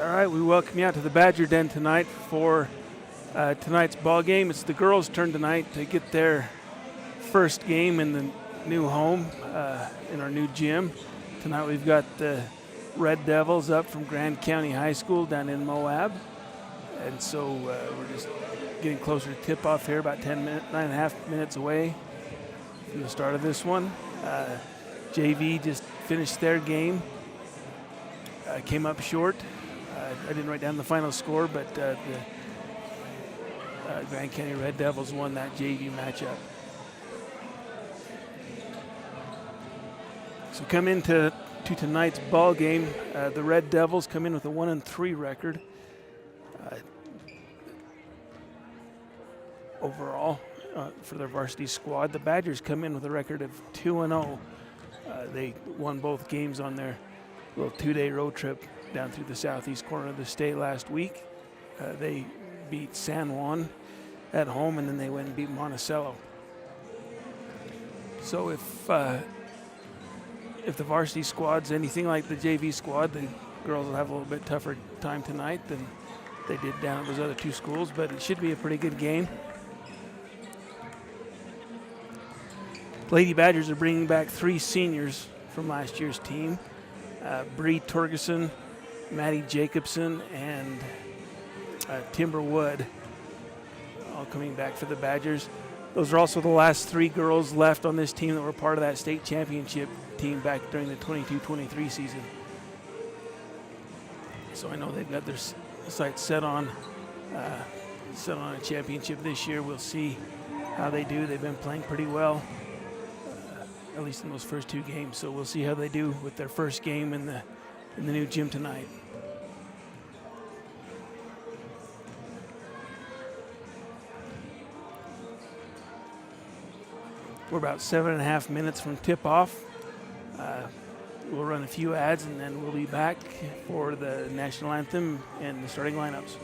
All right, we welcome you out to the Badger Den tonight for tonight's ball game. It's the girls' turn tonight to get their first game in the new home, in our new gym. Tonight we've got the Red Devils up from Grand County High School down in Moab. And so we're just getting closer to tip-off here, about 9.5 minutes away from the start of this one. JV just finished their game, came up short. I didn't write down the final score, but the Grand County Red Devils won that JV matchup. So come into tonight's ball game, the Red Devils come in with a 1-3 record overall for their varsity squad. The Badgers come in with a record of 2-0. They won both games on their little 2-day road trip down through the southeast corner of the state last week. They beat San Juan at home, and then they went and beat Monticello. So if the varsity squad's anything like the JV squad, the girls will have a little bit tougher time tonight than they did down at those other two schools, but it should be a pretty good game. Lady Badgers are bringing back 3 seniors from last year's team. Bree Torgerson, Maddie Jacobson, and Timber Wood, all coming back for the Badgers. Those are also the last 3 girls left on this team that were part of that state championship team back during the 22-23 season. So I know they've got their sights set on a championship this year. We'll see how they do. They've been playing pretty well, at least in those first 2 games. So we'll see how they do with their first game in the new gym tonight. We're about 7.5 minutes from tip-off. We'll run a few ads, and then we'll be back for the national anthem and the starting lineups.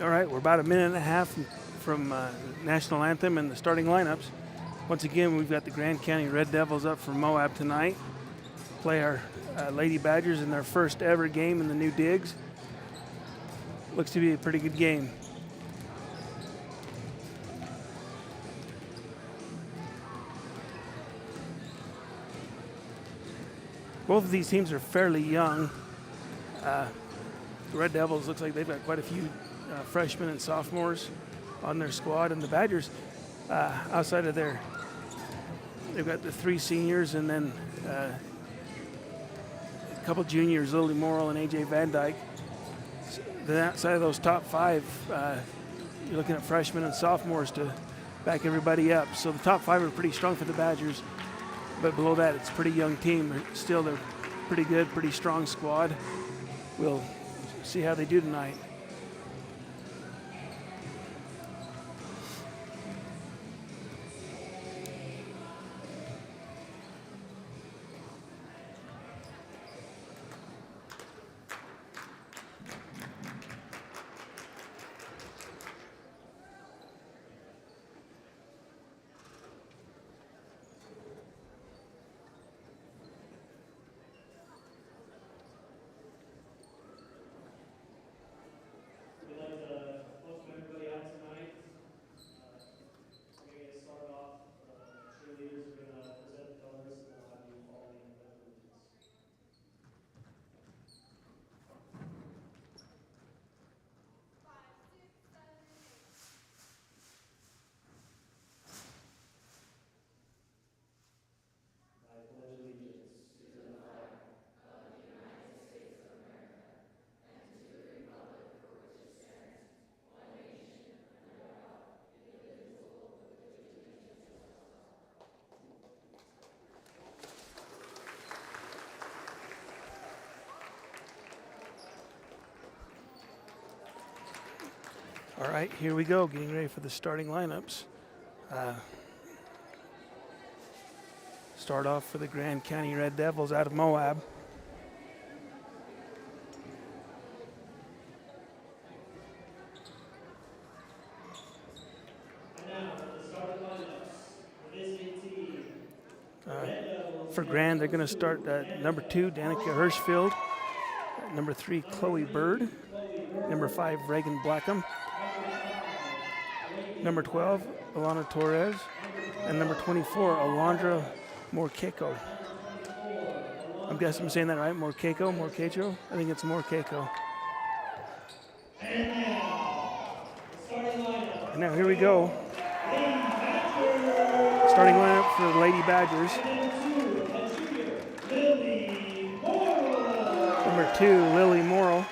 All right, we're about a minute and a half from National Anthem and the starting lineups. Once again, we've got the Grand County Red Devils up for Moab tonight. Play our Lady Badgers in their first ever game in the new digs. Looks to be a pretty good game. Both of these teams are fairly young. The Red Devils looks like they've got quite a few freshmen and sophomores on their squad, and the Badgers, outside of they've got the 3 seniors and then a couple juniors, Lily Morrill and AJ Van Dyke. Then outside of those top 5, you're looking at freshmen and sophomores to back everybody up. So the top 5 are pretty strong for the Badgers, but below that, it's a pretty young team. Still, they're pretty good, pretty strong squad. We'll see how they do tonight. All right, here we go, getting ready for the starting lineups. Start off for the Grand County Red Devils out of Moab. For Grand, they're going to start number 2, Danica Hirschfield, number 3, Chloe Bird, number 5, Reagan Blackham, number 12, Alana Torres, and number 24, Alondra Morkeiko. I'm guessing I'm saying that right, Morkeiko? I think it's Morkeiko. And now here we go. Starting lineup for the Lady Badgers. Number 2, Lily Morrill,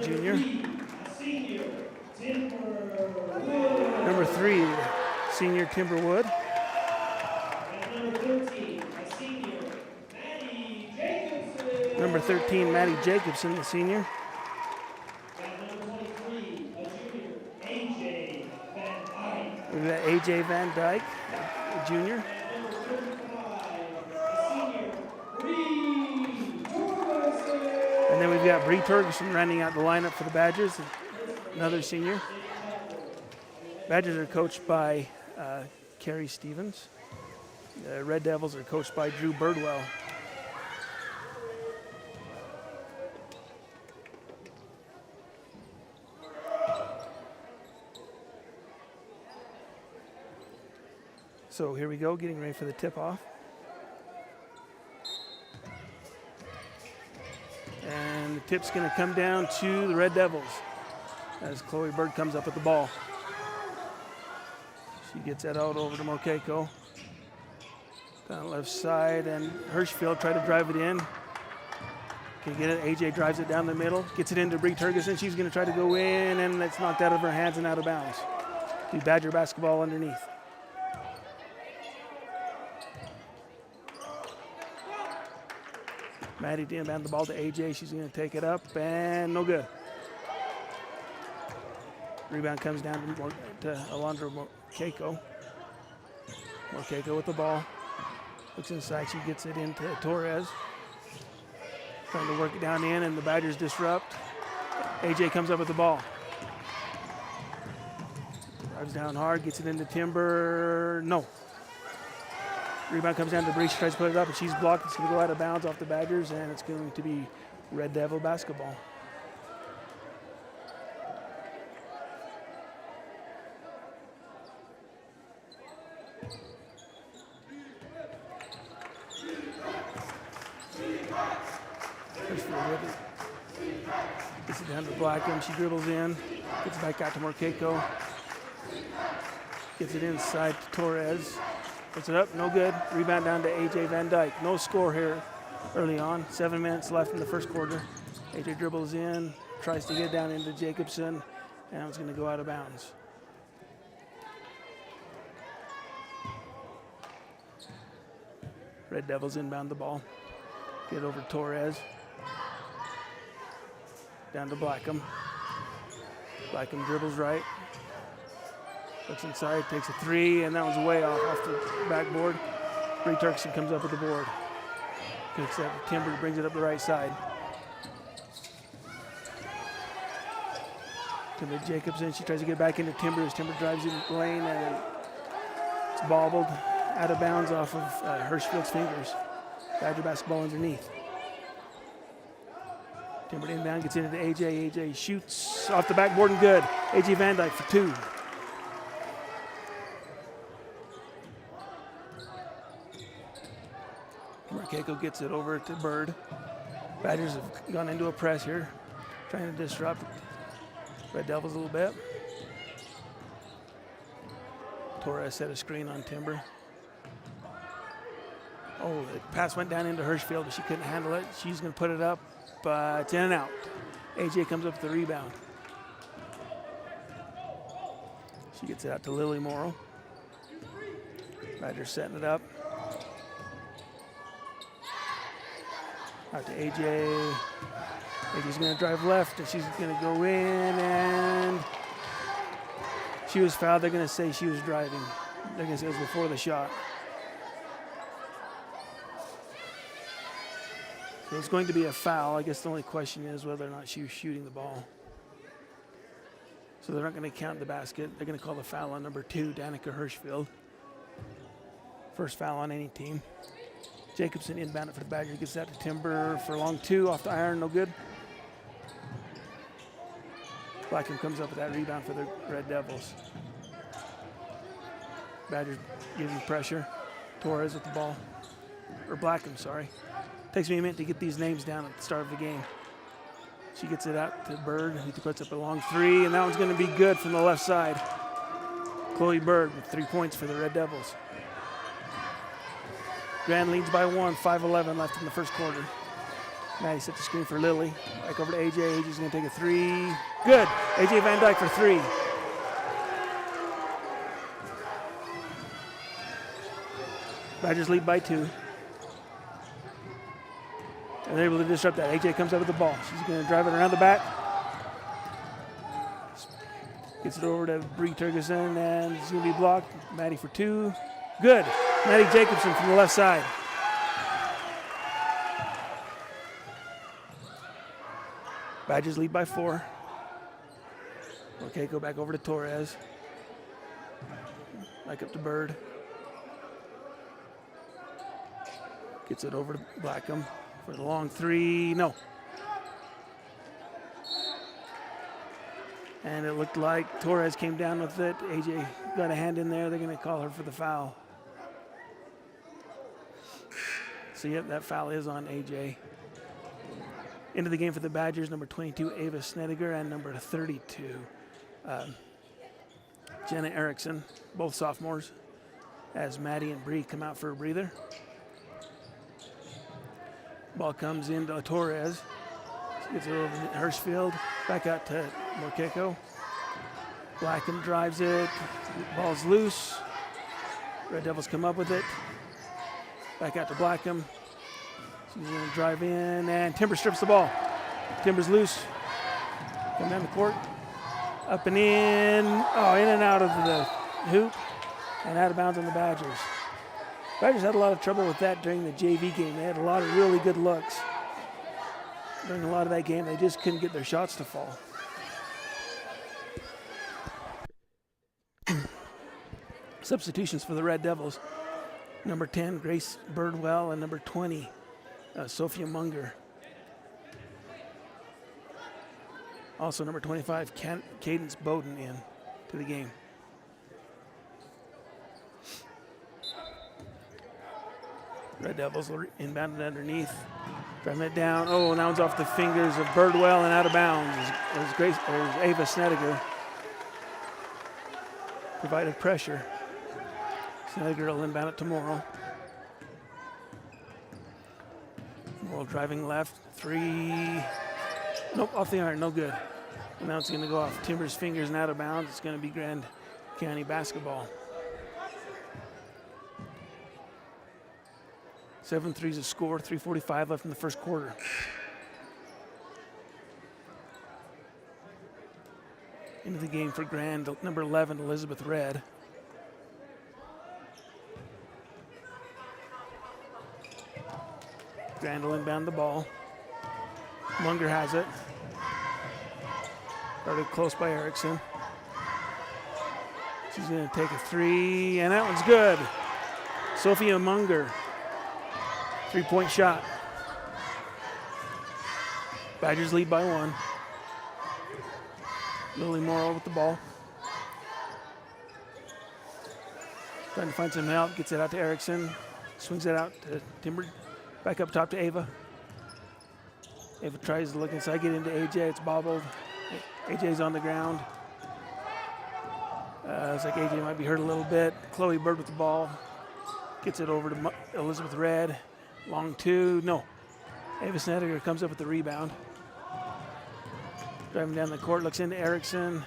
junior. Number 3, senior Timberwood. Number 13, Maddie Jacobson, the senior. We've got AJ Van Dyke, the junior. And then we've got Bree Torgerson rounding out the lineup for the Badgers, another senior. Badgers are coached by Carrie Stevens. The Red Devils are coached by Drew Birdwell. So here we go, getting ready for the tip-off. And the tip's going to come down to the Red Devils as Chloe Bird comes up with the ball. She gets that out over to Morkeiko. Down the left side, and Hirschfield tried to drive it in. Can get it. AJ drives it down the middle, gets it into Bree Turgeson. She's going to try to go in, and it's knocked out of her hands and out of bounds. The Badger basketball underneath. Maddie inbound the ball to AJ. She's going to take it up, and no good. Rebound comes down to Alondra Morkeiko. Morkeiko with the ball. Looks inside. She gets it into Torres. Trying to work it down in, and the Badgers disrupt. AJ comes up with the ball. Drives down hard, gets it into Timber. No. Rebound comes down to Bree. She tries to put it up, and she's blocked. It's going to go out of bounds off the Badgers, and it's going to be Red Devil basketball. Gets it down to Blackham. She dribbles in. Gets it back out to Morkeiko. Gets it inside to Torres. Puts it up. No good. Rebound down to AJ Van Dyke. No score here early on. 7 minutes left in the first quarter. AJ dribbles in. Tries to get down into Jacobson. And it's going to go out of bounds. Red Devils inbound the ball. Get over to Torres. Down to Blackham. Blackham dribbles right. Looks inside, takes a three, and that one's way off the backboard. Bree Turkson comes up with the board. Kicks that to Timber, brings it up the right side. Timber Jacobson, she tries to get back into Timber as Timber drives in the lane, and it's bobbled out of bounds off of Hirschfield's fingers. Badger basketball underneath. Timber inbound, gets into AJ. AJ shoots off the backboard and good. AJ Van Dyke for two. Morkeiko gets it over to Bird. Badgers have gone into a press here, trying to disrupt Red Devils a little bit. Torres set a screen on Timber. Oh, the pass went down into Hirschfield, but she couldn't handle it. She's going to put it up, but it's in and out. AJ comes up with the rebound. She gets it out to Lily Morrow. Badgers setting it up. Out to AJ. AJ's going to drive left, and she's going to go in, and she was fouled. They're going to say she was driving. They're going to say it was before the shot. So it's going to be a foul. I guess the only question is whether or not she was shooting the ball. So they're not going to count the basket. They're going to call the foul on number 2, Danica Hirschfield. First foul on any team. Jacobson inbound it for the Badgers. Gets that to Timber for a long 2 off the iron. No good. Blackham comes up with that rebound for the Red Devils. Badgers giving pressure. Torres with the ball. Or Blackham, sorry. Takes me a minute to get these names down at the start of the game. She gets it out to Bird. He puts up a long 3, and that one's going to be good from the left side. Chloe Bird with 3 points for the Red Devils. Grand leads by 1, 5:11 left in the first quarter. Maddie set the screen for Lily. Back over to AJ. AJ's going to take a 3. Good. AJ Van Dyke for 3. Badgers lead by 2. And they're able to disrupt that. AJ comes up with the ball. She's going to drive it around the back. Gets it over to Bree Turgeson, and it's going to be blocked. Maddie for 2. Good. Maddie Jacobson from the left side. Badgers lead by 4. Okay, go back over to Torres. Back up to Bird. Gets it over to Blackham for the long 3. No. And it looked like Torres came down with it. AJ got a hand in there. They're going to call her for the foul. So, yep, that foul is on AJ. Into the game for the Badgers, number 22, Ava Snediger, and number 32, Jenna Erickson, both sophomores, as Maddie and Bree come out for a breather. Ball comes into Torres. She gets it over to Hirschfield. Back out to Morkeiko. Blackham drives it. Ball's loose. Red Devils come up with it. Back out to Blackham. She's going to drive in, and Timber strips the ball. Timber's loose. Come down the court. Up and in. Oh, in and out of the hoop. And out of bounds on the Badgers. Badgers had a lot of trouble with that during the JV game. They had a lot of really good looks during a lot of that game. They just couldn't get their shots to fall. Substitutions for the Red Devils. Number 10, Grace Birdwell, and number 20, Sophia Munger. Also number 25, Cadence Bowden in to the game. Red Devils will inbound it underneath. Driving it down. Oh, now it's off the fingers of Birdwell and out of bounds. There's Ava Snedeker. Provided pressure. Snedeker will inbound it to Morrill. Morrill driving left. 3. Nope, off the iron, no good. And now it's going to go off Timber's fingers and out of bounds. It's going to be Grand County basketball. 7-3 is a score, 3:45 left in the first quarter. Into the game for Grand, number 11, Elizabeth Red. Grand will inbound the ball. Munger has it. Started close by Erickson. She's going to take a 3, and that one's good. Sophia Munger. 3-point shot. Badgers lead by 1. Lily Morrill with the ball. Trying to find some help. Gets it out to Erickson. Swings it out to Timber. Back up top to Ava. Ava tries to look inside, get into AJ. It's bobbled. AJ's on the ground. Looks like AJ might be hurt a little bit. Chloe Bird with the ball. Gets it over to Elizabeth Red. Long 2, no. Ava Snedeker comes up with the rebound. Driving down the court, looks into Erickson.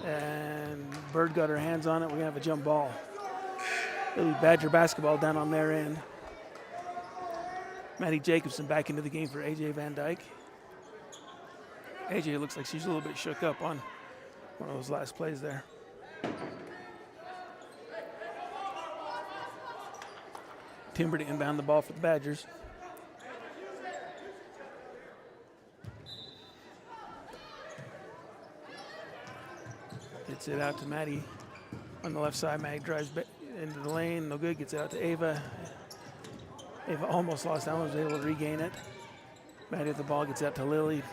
And Bird got her hands on it. We're going to have a jump ball. It'll be Badger basketball down on their end. Maddie Jacobson back into the game for AJ Van Dyke. AJ looks like she's a little bit shook up on one of those last plays there. Timber to inbound the ball for the Badgers. Gets it out to Maddie on the left side. Maddie drives back into the lane. No good. Gets it out to Ava. Ava almost lost that one. Was able to regain it. Maddie with the ball. Gets out to Lily.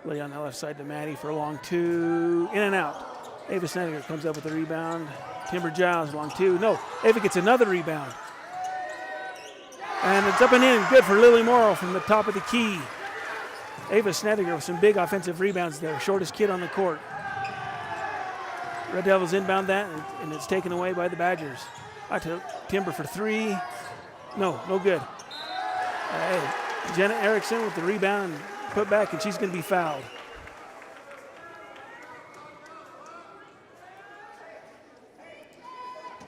Lily on the left side to Maddie for a long 2. In and out. Ava Snedeker comes up with the rebound. Timber Giles, long 2. No. Ava gets another rebound. And it's up and in. Good for Lily Morrill from the top of the key. Ava Snedeker with some big offensive rebounds there. Shortest kid on the court. Red Devils inbound that, and it's taken away by the Badgers. Out to Timber for 3. No good. Jenna Erickson with the rebound and put back, and she's going to be fouled.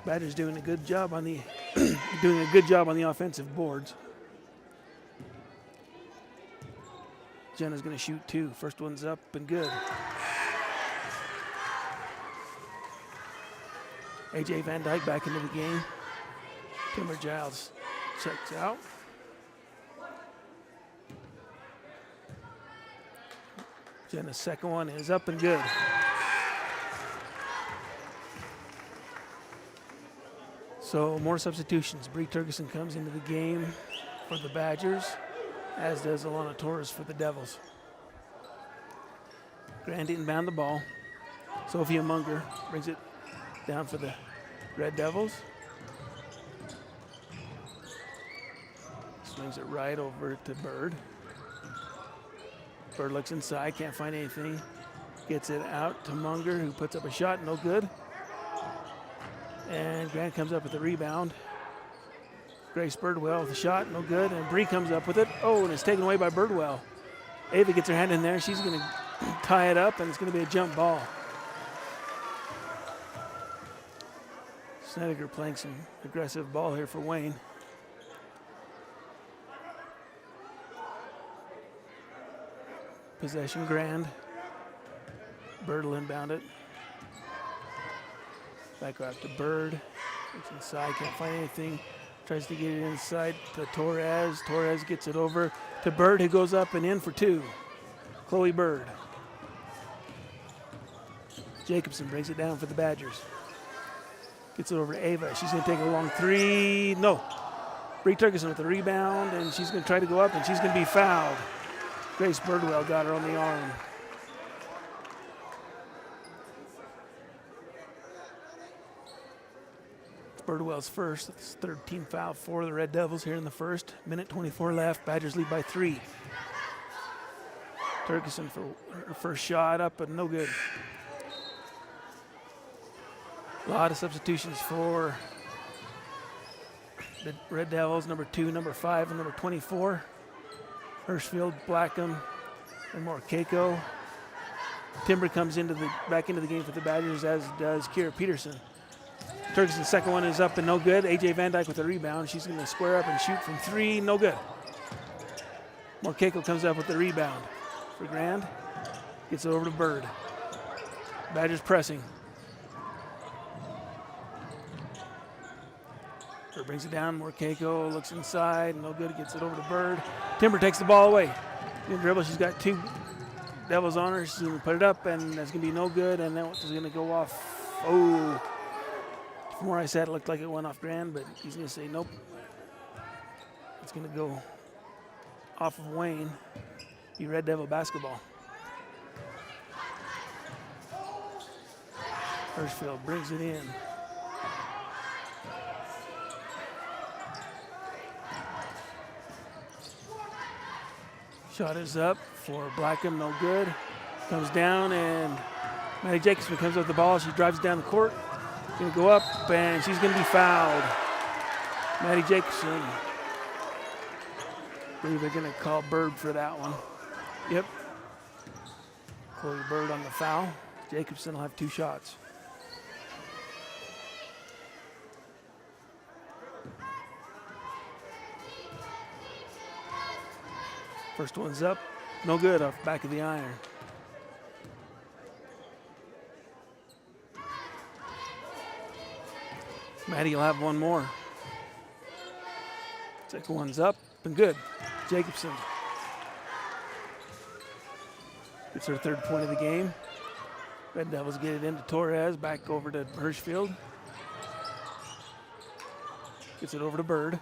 Badgers doing a good job on the offensive boards. Jenna's going to shoot 2. First one's up and good. AJ Van Dyke back into the game. Timber Giles checks out. Jenna's second one is up and good. So more substitutions. Bree Turgeson comes into the game for the Badgers, as does Alana Torres for the Devils. Grant inbound the ball. Sophia Munger brings it down for the Red Devils. Swings it right over to Bird. Bird looks inside, can't find anything. Gets it out to Munger, who puts up a shot, no good. And Grant comes up with the rebound. Grace Birdwell with the shot, no good. And Bree comes up with it. Oh, and it's taken away by Birdwell. Ava gets her hand in there. She's going to tie it up, and it's going to be a jump ball. Snedeker playing some aggressive ball here for Wayne. Possession Grand. Bird will inbound it. Back out to Bird. Looks inside, can't find anything. Tries to get it inside to Torres. Torres gets it over to Bird, who goes up and in for 2. Chloe Bird. Jacobson brings it down for the Badgers. Gets it over to Ava. She's going to take a long three. No. Bree Turkison with the rebound, and she's going to try to go up, and she's going to be fouled. Grace Birdwell got her on the arm. It's Birdwell's first. That's third team foul for the Red Devils here in the first. Minute 24 left. Badgers lead by 3. Turkison for her first shot up, but no good. A lot of substitutions for the Red Devils, number 2, number 5, and number 24. Hirschfield, Blackham, and more Keiko. Timber comes back into the game for the Badgers, as does Kira Peterson. Turkison's second one is up and no good. AJ Van Dyke with the rebound. She's going to square up and shoot from 3, no good. More Keiko comes up with the rebound for Grand. Gets it over to Bird. Badgers pressing. Bird brings it down. More Keiko looks inside. No good. Gets it over to Bird. Timber takes the ball away. Good dribble. She's got 2 Devils on her. She's going to put it up, and that's going to be no good. And that is going to go off. Oh. From where I sat, it looked like it went off Grand, but he's going to say nope. It's going to go off of Wayne. Be Red Devil basketball. Hirschfield brings it in. Shot is up for Blackham, no good. Comes down, and Maddie Jacobson comes up with the ball. She drives down the court. Going to go up, and she's going to be fouled. Maddie Jacobson. I believe they're going to call Bird for that one. Yep. Chloe Bird on the foul. Jacobson will have 2 shots. First one's up. No good off back of the iron. Maddie will have one more. Second one's up and good. Jacobson gets her 3rd point of the game. Red Devils get it into Torres, back over to Hirschfield. Gets it over to Bird.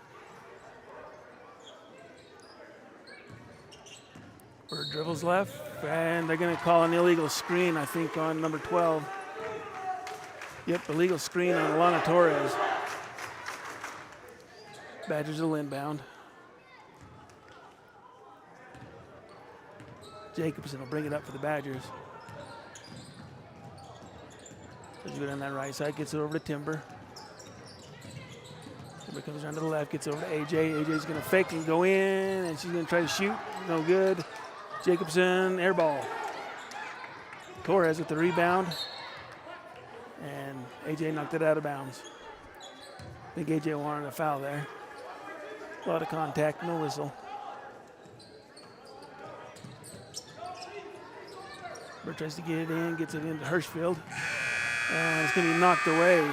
Bird dribbles left, and they're going to call an illegal screen, I think, on number 12. Yep, illegal screen on Alana Torres. Badgers will inbound. Jacobson will bring it up for the Badgers. Does good on that right side, gets it over to Timber. Timber comes around to the left, gets over to AJ. AJ's going to fake and go in, and she's going to try to shoot. No good. Jacobson, air ball. Torres with the rebound. And AJ knocked it out of bounds. I think AJ wanted a foul there. A lot of contact, no whistle. Bird tries to get it in, gets it into Hirschfield. And it's going to be knocked away.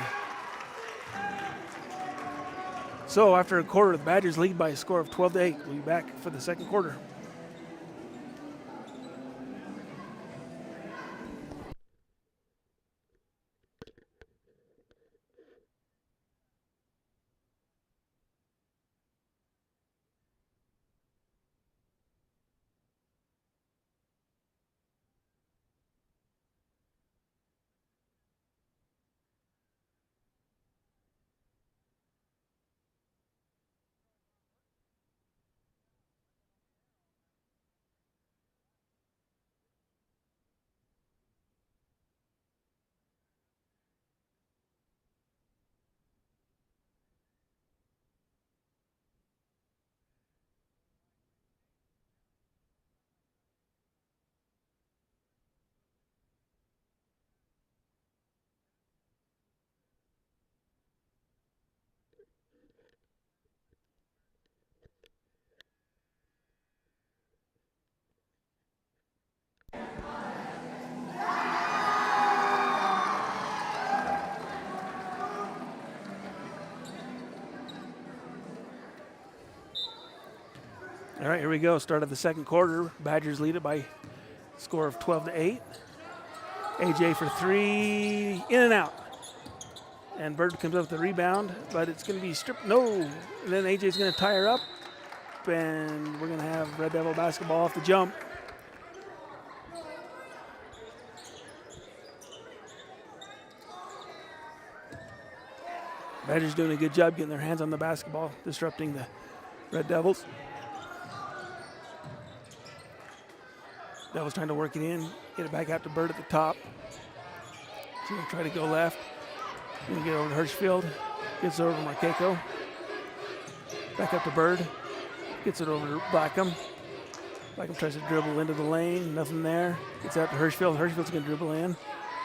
So after a quarter, the Badgers lead by a score of 12-8. We'll be back for the second quarter. All right, here we go. Start of the second quarter. Badgers lead it by a score of 12-8. AJ for 3, in and out. And Bird comes up with the rebound, but it's going to be stripped. No. And then AJ's going to tie her up, and we're going to have Red Devil basketball off the jump. Badgers doing a good job getting their hands on the basketball, disrupting the Red Devils. Devils trying to work it in, get it back out to Bird at the top. She's going to try to go left. Going to get over to Hirschfield. Gets it over to Marqueco. Back up to Bird. Gets it over to Blackham. Blackham tries to dribble into the lane. Nothing there. Gets out to Hirschfield. Hirschfield's going to dribble in.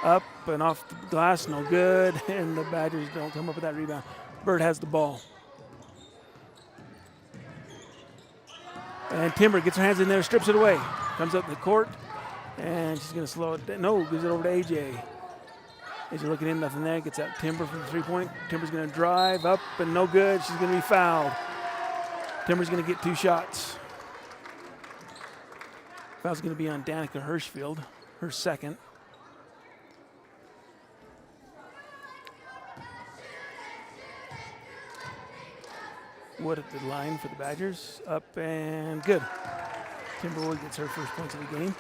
Up and off the glass. No good. And the Badgers don't come up with that rebound. Bird has the ball. And Timber gets her hands in there, strips it away. Comes up the court. And she's going to slow it down. No, gives it over to AJ. AJ looking in, nothing there. Gets out Timber for the three-point. Timber's going to drive up and no good. She's going to be fouled. Timber's going to get 2 shots. Foul's going to be on Danica Hirschfield, her second. Wood at the line for the Badgers. Up and good. Timberwood gets her first points of the game.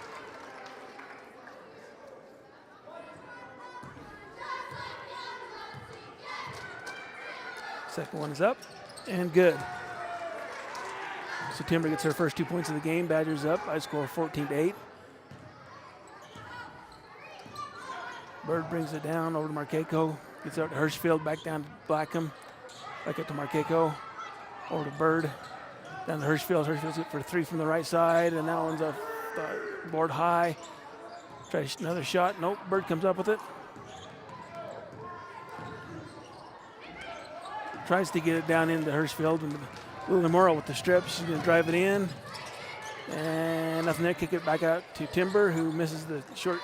Second one is up and good. So Timber gets her first 2 points of the game. Badgers up. I score 14-8. Bird brings it down over to Marqueco. Gets out to Hirschfield. Back down to Blackham. Back up to Marqueco. Over to Bird. Down to Hirschfield. Hirschfield's it for 3 from the right side. And that one's off board high. Try another shot. Nope. Bird comes up with it. Tries to get it down into Hirschfield. And Lily Morrow with the strip. She's going to drive it in. And nothing there. Kick it back out to Timber, who misses the short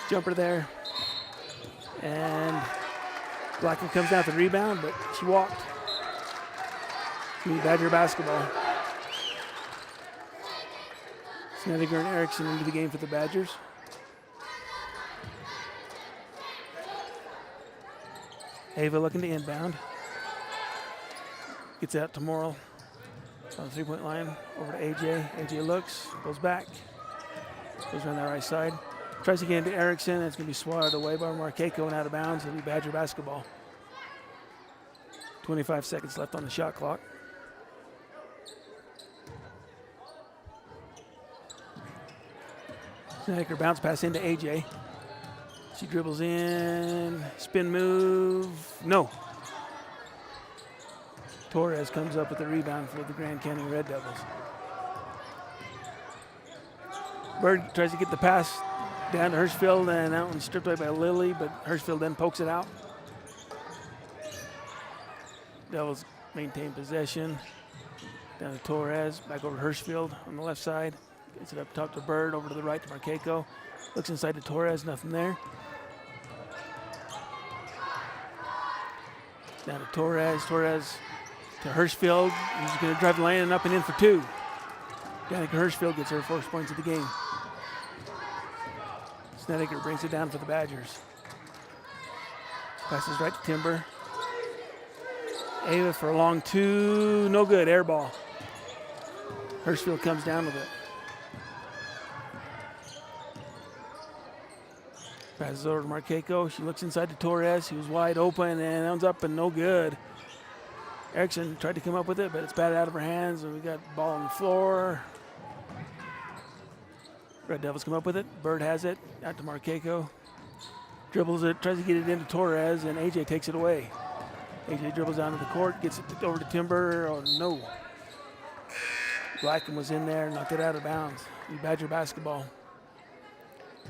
jumper there. And Blackham comes down for the rebound, but she walked. Badger basketball. Snedeker and Erickson into the game for the Badgers. Ava looking to inbound. Gets out to Morrill on the three-point line. Over to AJ. AJ looks, goes back. Goes around the right side. Tries to get into Erickson. It's going to be swatted away by Marqueco and out of bounds. It'll be Badger basketball. 25 seconds left on the shot clock. Snedeker bounce pass into AJ. She dribbles in, spin move, no. Torres comes up with the rebound for the Grand Canyon Red Devils. Bird tries to get the pass down to Hirschfield, and that one's stripped away by Lilly, but Hirschfield then pokes it out. Devils maintain possession. Down to Torres, back over to Hirschfield on the left side. Gets it up top to Bird, over to the right to Marqueco. Looks inside to Torres, nothing there. Down to Torres, Torres to Hirschfield. He's going to drive the lane and up and in for 2. Danica Hirschfield gets her first points of the game. Snedeker brings it down for the Badgers. Passes right to Timber. Ava for a long 2, no good, air ball. Hirschfield comes down with it. Passes over to Marqueco. She looks inside to Torres. He was wide open, and that one's up and no good. Erickson tried to come up with it, but it's batted out of her hands, and we got the ball on the floor. Red Devils come up with it. Bird has it. Out to Marqueco. Dribbles it, tries to get it into Torres, and AJ takes it away. AJ dribbles down to the court, gets it over to Timber. Oh, no. Blackham was in there, knocked it out of bounds. Badger basketball.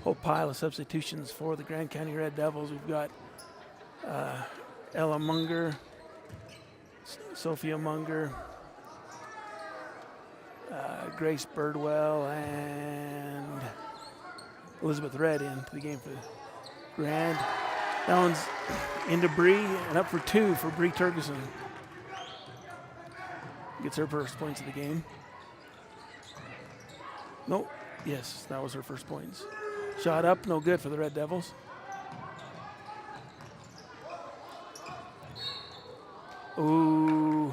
Whole pile of substitutions for the Grand County Red Devils. We've got Ella Munger, Sophia Munger, Grace Birdwell, and Elizabeth Red into the game for the Grand. That one's into Bree, and up for 2 for Bree Turgeson. Gets her first points of the game. Nope. Yes, that was her first points. Shot up, no good for the Red Devils. Ooh.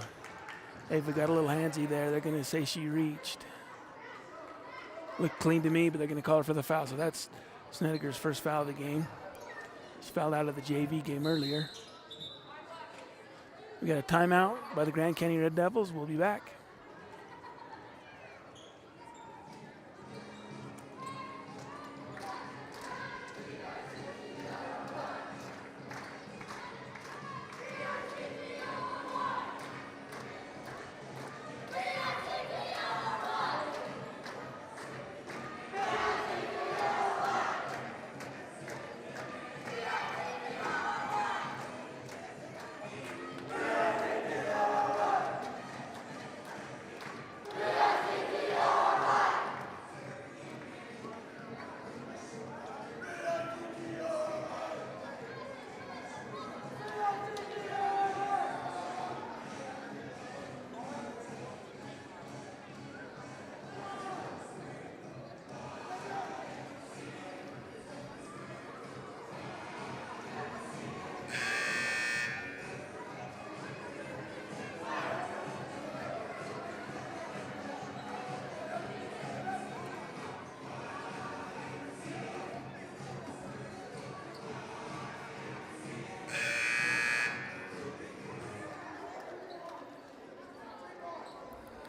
Ava got a little handsy there. They're going to say she reached. Looked clean to me, but they're going to call her for the foul. So that's Snedeker's first foul of the game. She fouled out of the JV game earlier. We got a timeout by the Grand Canyon Red Devils. We'll be back.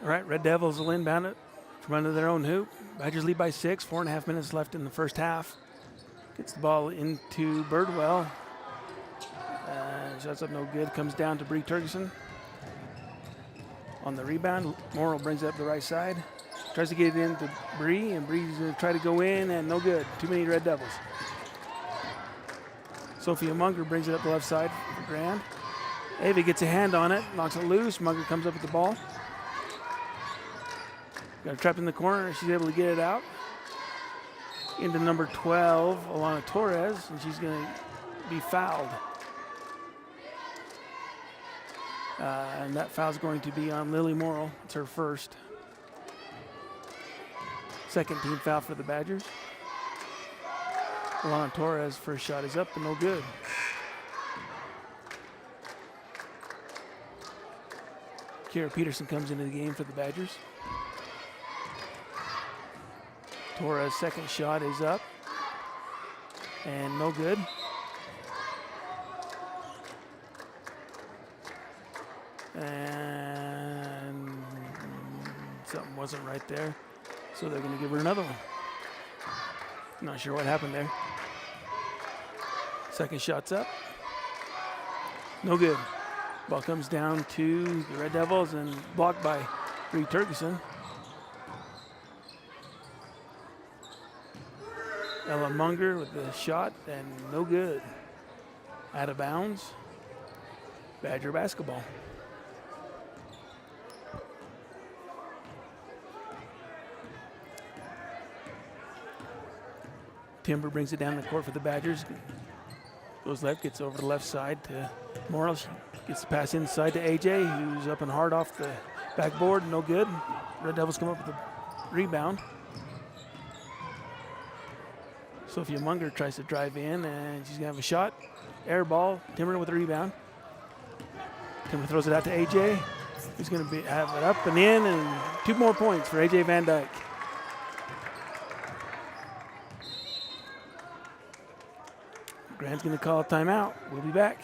All right, Red Devils will inbound it from under their own hoop. Badgers lead by 6, 4.5 minutes left in the first half. Gets the ball into Birdwell. Shots up no good. Comes down to Bree Turgeson. On the rebound, Morrow brings it up the right side. Tries to get it into Bree, and Bree's going to try to go in, and no good. Too many Red Devils. Sophia Munger brings it up the left side for Grand. Ava gets a hand on it, knocks it loose. Munger comes up with the ball. Got her trapped in the corner. She's able to get it out into number 12, Alana Torres, and she's going to be fouled. And that foul's going to be on Lily Morrill. It's her first. Second team foul for the Badgers. Alana Torres' first shot is up and no good. Kira Peterson comes into the game for the Badgers. Torres' second shot is up and no good. And something wasn't right there, so they're going to give her another one. Not sure what happened there. Second shot's up. No good. Ball comes down to the Red Devils and blocked by Bree Turgeson. Ella Munger with the shot and no good. Out of bounds. Badger basketball. Timber brings it down the court for the Badgers. Goes left, gets over the left side to Morrill. She gets the pass inside to AJ, who's up and hard off the backboard. No good. Red Devils come up with the rebound. Sophia Munger tries to drive in, and she's going to have a shot. Air ball. Timber with the rebound. Timber throws it out to AJ. He's going to have it up and in, and 2 more points for AJ Van Dyke. Grant's going to call a timeout. We'll be back.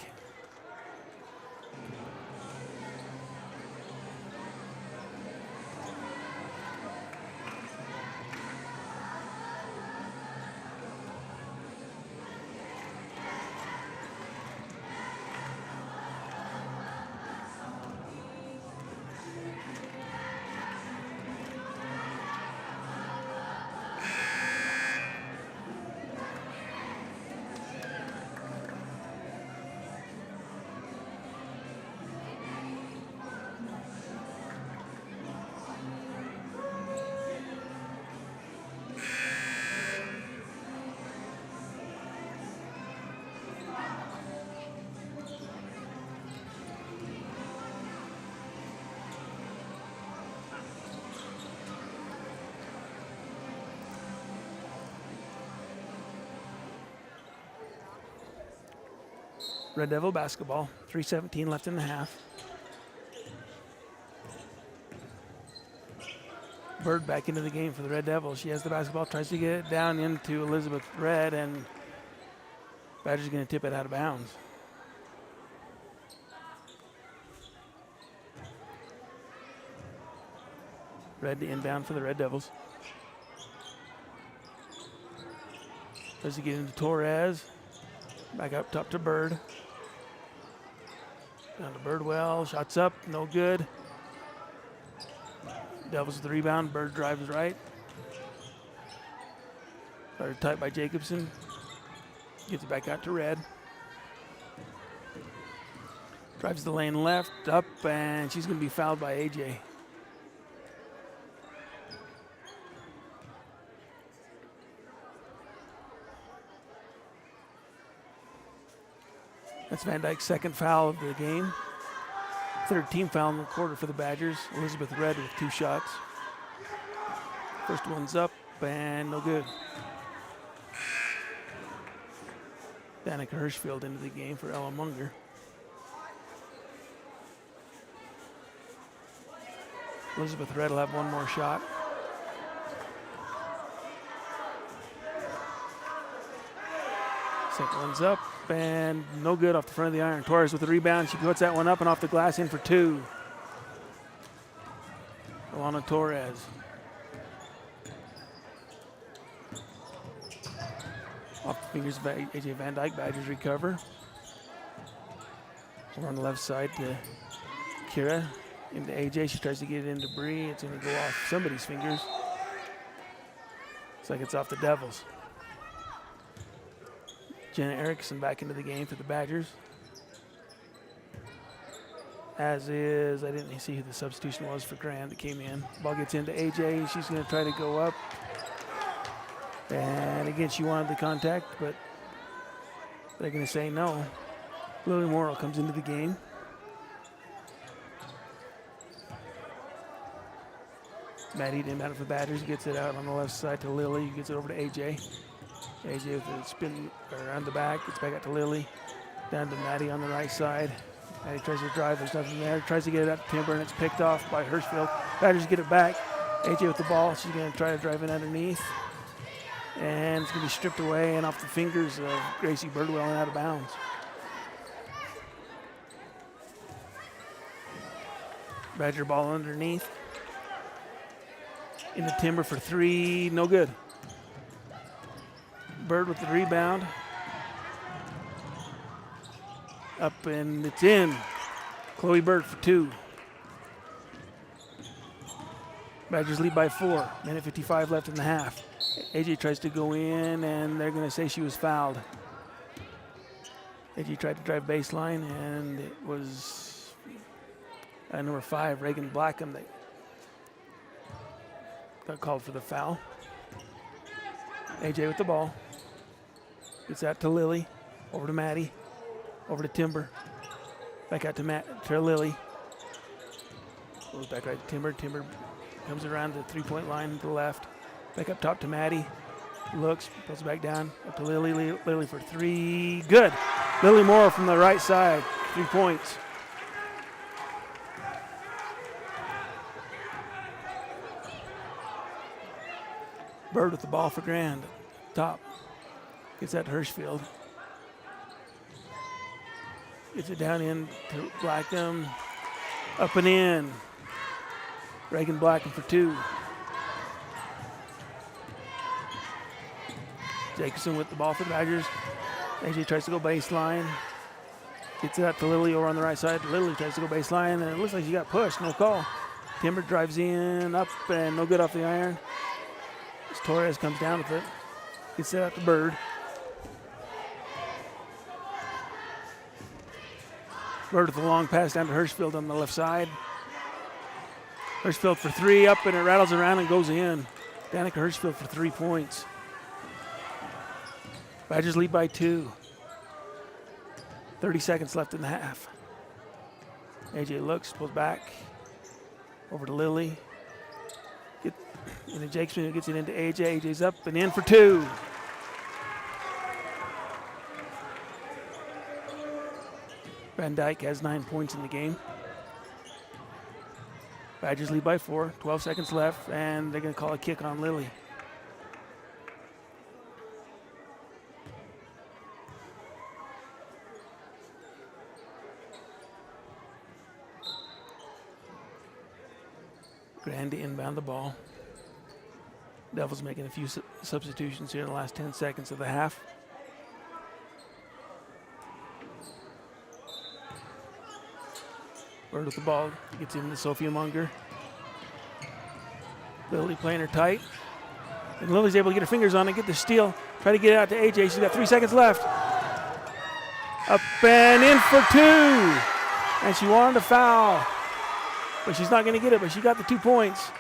Red Devil basketball, 3:17 left in the half. Bird back into the game for the Red Devils. She has the basketball, tries to get it down into Elizabeth Red, and Badger's going to tip it out of bounds. Red to inbound for the Red Devils. Tries to get into Torres. Back up top to Bird. Down to Birdwell. Shots up, no good. Devils with the rebound. Bird drives right. Started tight by Jacobson. Gets it back out to Red. Drives the lane left, up, and she's going to be fouled by AJ. That's Van Dyke's second foul of the game. Third team foul in the quarter for the Badgers. Elizabeth Red with 2 shots. First one's up and no good. Danica Hirschfield into the game for Ella Munger. Elizabeth Red will have one more shot. Second one's up and no good off the front of the iron. Torres with the rebound. She puts that one up and off the glass in for 2. Alana Torres. Off the fingers of AJ Van Dyke. Badgers recover. Over on the left side to Kira. Into AJ. She tries to get it into Bree. It's going to go off somebody's fingers. Looks like it's off the Devils. Jenna Erickson back into the game for the Badgers. As is, I didn't see who the substitution was for Grant that came in. Ball gets into AJ. She's going to try to go up. And again, she wanted the contact, but they're going to say no. Lily Morrow comes into the game. Maddie inbound for the Badgers. Gets it out on the left side to Lily. Gets it over to AJ. AJ with a spin around the back. Gets back out to Lily. Down to Maddie on the right side. Maddie tries to drive. There's nothing there. Tries to get it out to Timber, and it's picked off by Hirschfield. Badgers get it back. AJ with the ball. She's going to try to drive it underneath. And it's going to be stripped away and off the fingers of Gracie Birdwell and out of bounds. Badger ball underneath. In the Timber for 3. No good. Bird with the rebound. Up and it's in. Chloe Bird for 2. Badgers lead by 4. Minute 55 left in the half. AJ tries to go in and they're going to say she was fouled. AJ tried to drive baseline and it was number 5, Reagan Blackham, that got called for the foul. AJ with the ball. Gets out to Lily. Over to Maddie. Over to Timber. Back out to Lily. Goes back right to Timber. Timber comes around the 3-point line to the left. Back up top to Maddie. Looks, pulls it back down. Up to Lily. Lily for 3. Good. Lily Morrow from the right side. 3 points. Bird with the ball for Grand. Top. Gets that to Hirschfield. Gets it down in to Blackham. Up and in. Reagan Blackham for 2. Jacobson with the ball for the Badgers. AJ tries to go baseline. Gets it out to Lily over on the right side. Lily tries to go baseline, and it looks like she got pushed. No call. Timber drives in, up, and no good off the iron. As Torres comes down with it. Gets it out to Bird. Bird with a long pass down to Hirschfield on the left side. Hirschfield for 3, up, and it rattles around and goes in. Danica Hirschfield for 3 points. Badgers lead by 2. 30 seconds left in the half. AJ looks, pulls back. Over to Lily. Into Jacobson, who gets it into AJ. AJ's up and in for 2. Van Dyke has 9 points in the game. Badgers lead by 4, 12 seconds left, and they're going to call a kick on Lily. Grand to inbound the ball. Devils making a few substitutions here in the last 10 seconds of the half. Bird with the ball, gets into Sophia Munger. Lily playing her tight. And Lily's able to get her fingers on it, get the steal. Try to get it out to AJ. She's got 3 seconds left. Up and in for 2. And she wanted to foul. But she's not going to get it, but she got the 2 points.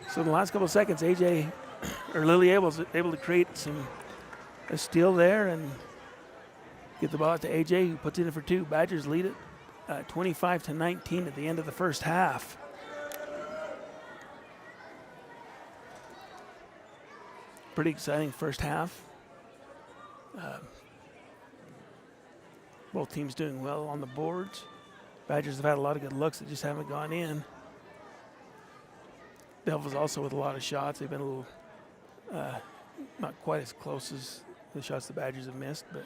So in the last couple of seconds, Lily able to create a steal there and get the ball out to AJ, who puts it in for 2. Badgers lead it 25-19 at the end of the first half. Pretty exciting first half. Both teams doing well on the boards. Badgers have had a lot of good looks that just haven't gone in. Devils also with a lot of shots. They've been a little not quite as close as the shots the Badgers have missed, but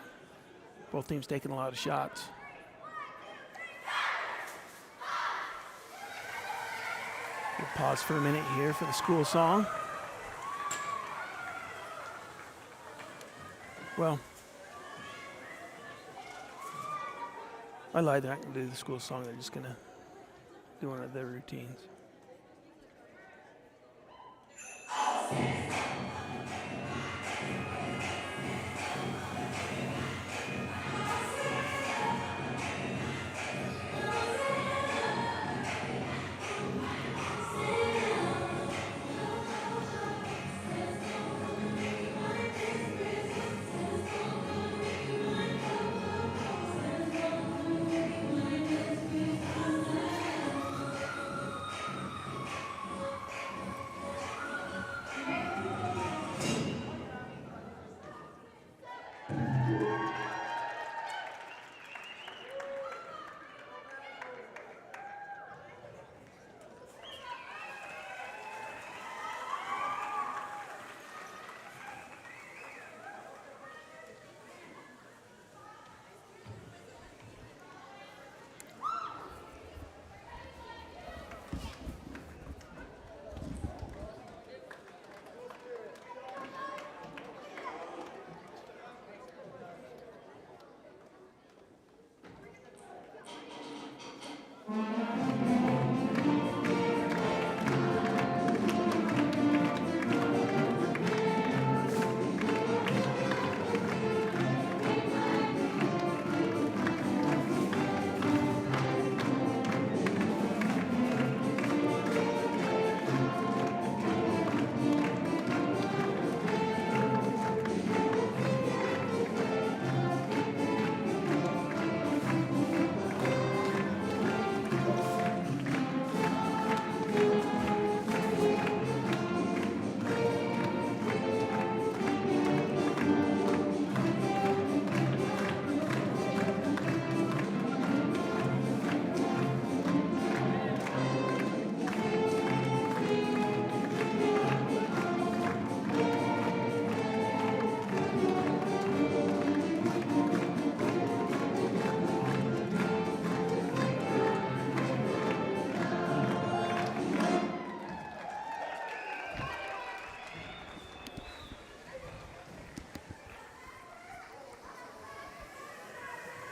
both teams taking a lot of shots. We'll pause for a minute here for the school song. Well, I lied. They're not going to do the school song. They're just going to do one of their routines.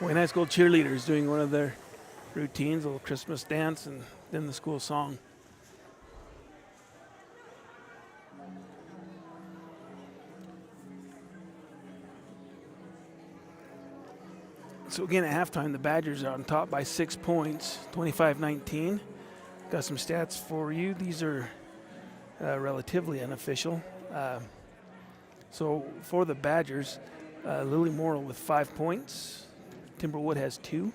Wayne High School cheerleaders doing one of their routines, a little Christmas dance, and then the school song. So again, at halftime, the Badgers are on top by 6 points, 25-19. Got some stats for you. These are relatively unofficial. So for the Badgers, Lily Morrill with 5 points. Timberwood has 2.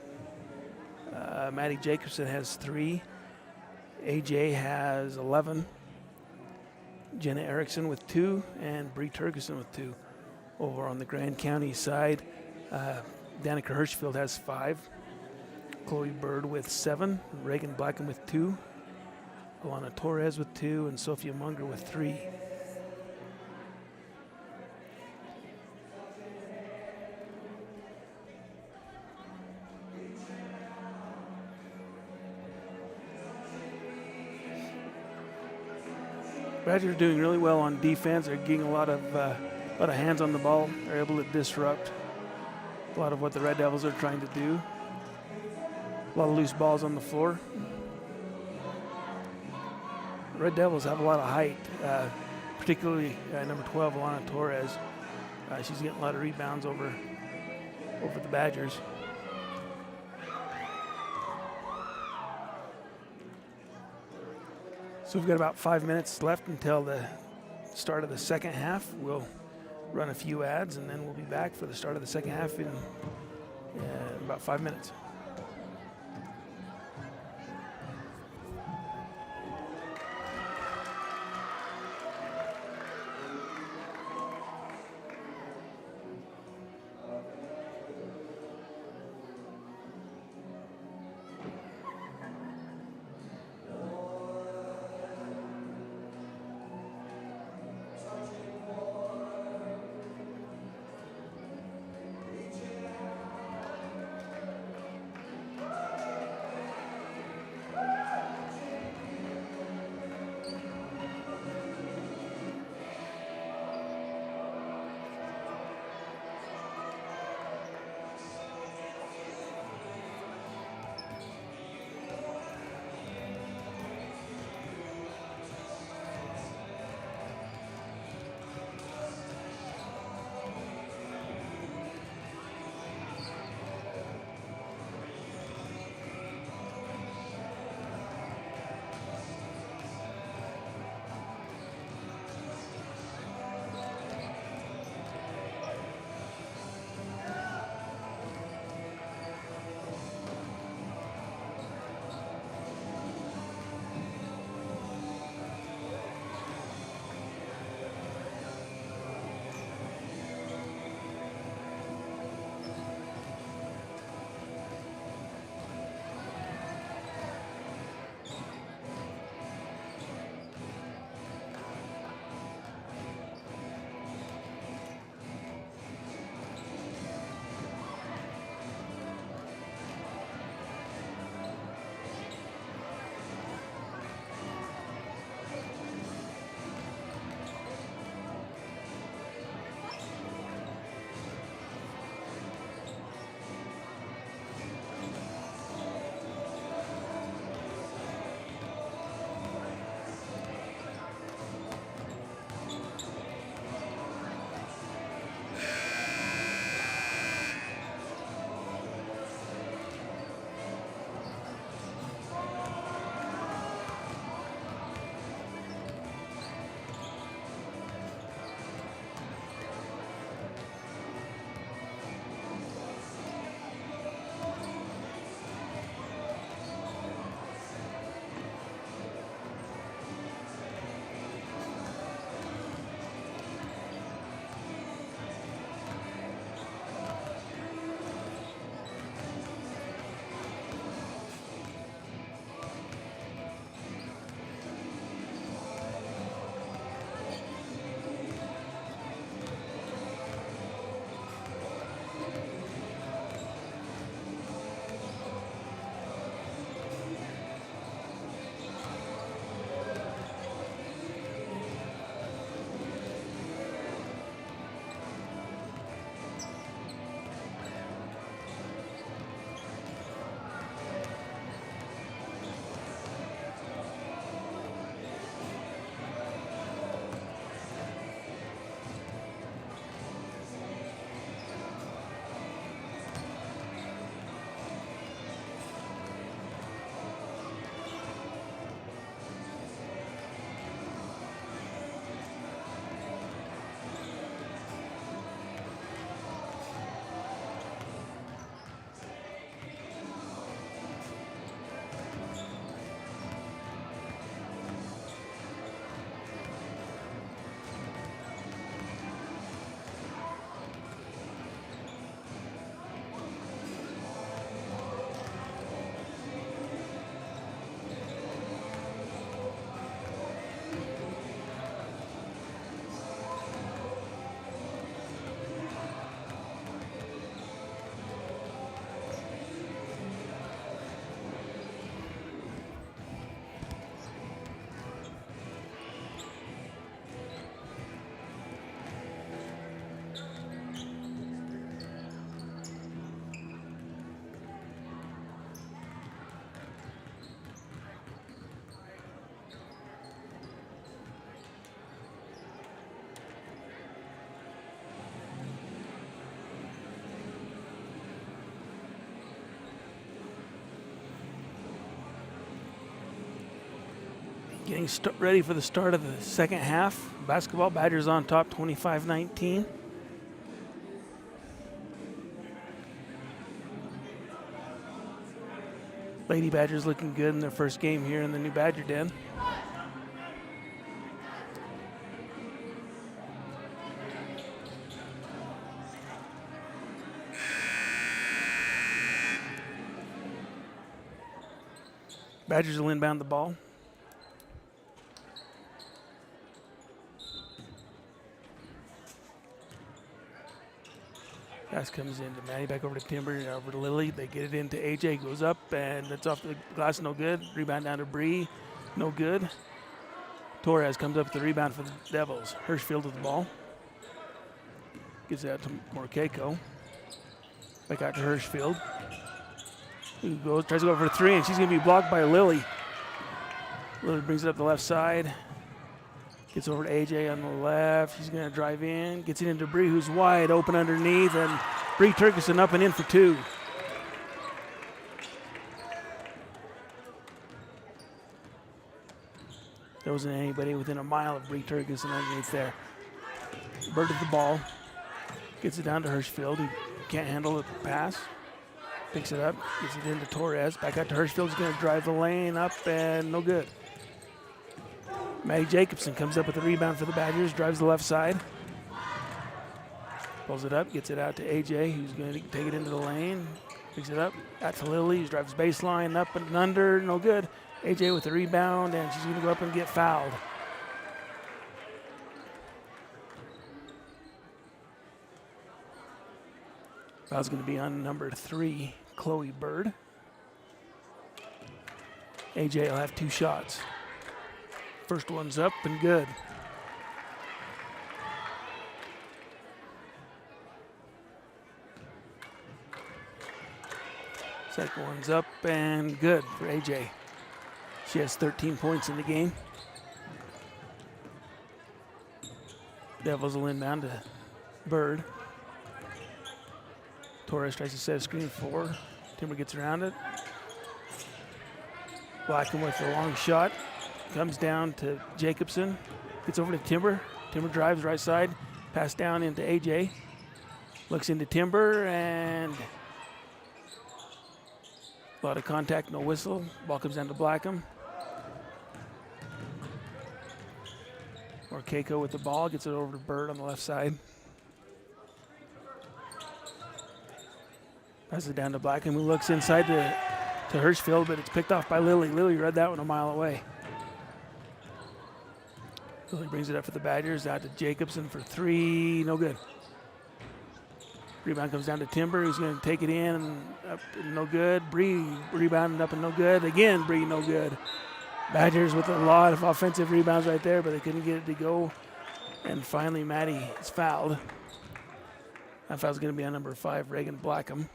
Maddie Jacobson has 3. AJ has 11. Jenna Erickson with 2, and Bree Turgeson with 2. Over on the Grand County side, Danica Hirschfield has 5. Chloe Bird with 7, Reagan Blackham with 2, Alana Torres with 2, and Sophia Munger with 3. Badgers are doing really well on defense. They're getting a lot of hands on the ball. They're able to disrupt a lot of what the Red Devils are trying to do. A lot of loose balls on the floor. The Red Devils have a lot of height, particularly number 12, Alana Torres. She's getting a lot of rebounds over the Badgers. So we've got about 5 minutes left until the start of the second half. We'll run a few ads, and then we'll be back for the start of the second half in about 5 minutes. Getting ready for the start of the second half. Basketball, Badgers on top 25-19. Lady Badgers looking good in their first game here in the new Badger Den. Badgers will inbound the ball. Pass comes into Maddie, back over to Timber, and over to Lily. They get it into AJ, goes up, and it's off the glass, no good. Rebound down to Bree, no good. Torres comes up with the rebound for the Devils. Hirschfield with the ball. Gives it out to Morkeiko. Back out to Hirschfield. Who goes, tries to go for three, and she's going to be blocked by Lily. Lily brings it up the left side. Gets over to AJ on the left. She's going to drive in. Gets it into Bree, who's wide open underneath. And Bree Turkison up and in for two. There wasn't anybody within a mile of Bree Turkison underneath there. Bird at the ball. Gets it down to Hirschfield, who can't handle the pass. Picks it up. Gets it into Torres. Back out to Hirschfield. He's going to drive the lane up and no good. Maddie Jacobson comes up with the rebound for the Badgers, drives the left side. Pulls it up, gets it out to AJ, who's going to take it into the lane. Picks it up, out to Lily, who drives baseline, up and under, no good. AJ with the rebound, and she's going to go up and get fouled. Foul's going to be on number 3, Chloe Bird. AJ will have 2 shots. First one's up and good. Second one's up and good for AJ. She has 13 points in the game. Devils will inbound to Bird. Torres tries to set a screen 4. Timber gets around it. Blacken with a long shot. Comes down to Jacobson. Gets over to Timber. Timber drives right side. Pass down into AJ. Looks into Timber and a lot of contact, no whistle. Ball comes down to Blackham. Or Keiko with the ball. Gets it over to Bird on the left side. Passes it down to Blackham, who looks inside to Hirschfield, but it's picked off by Lily. Lily read that one a mile away. Lily brings it up for the Badgers, out to Jacobson for 3, no good. Rebound comes down to Timber, who's going to take it in and up and no good. Bree rebounded up and no good. Again, Bree no good. Badgers with a lot of offensive rebounds right there, but they couldn't get it to go. And finally, Maddie is fouled. That foul's going to be on number 5, Reagan Blackham.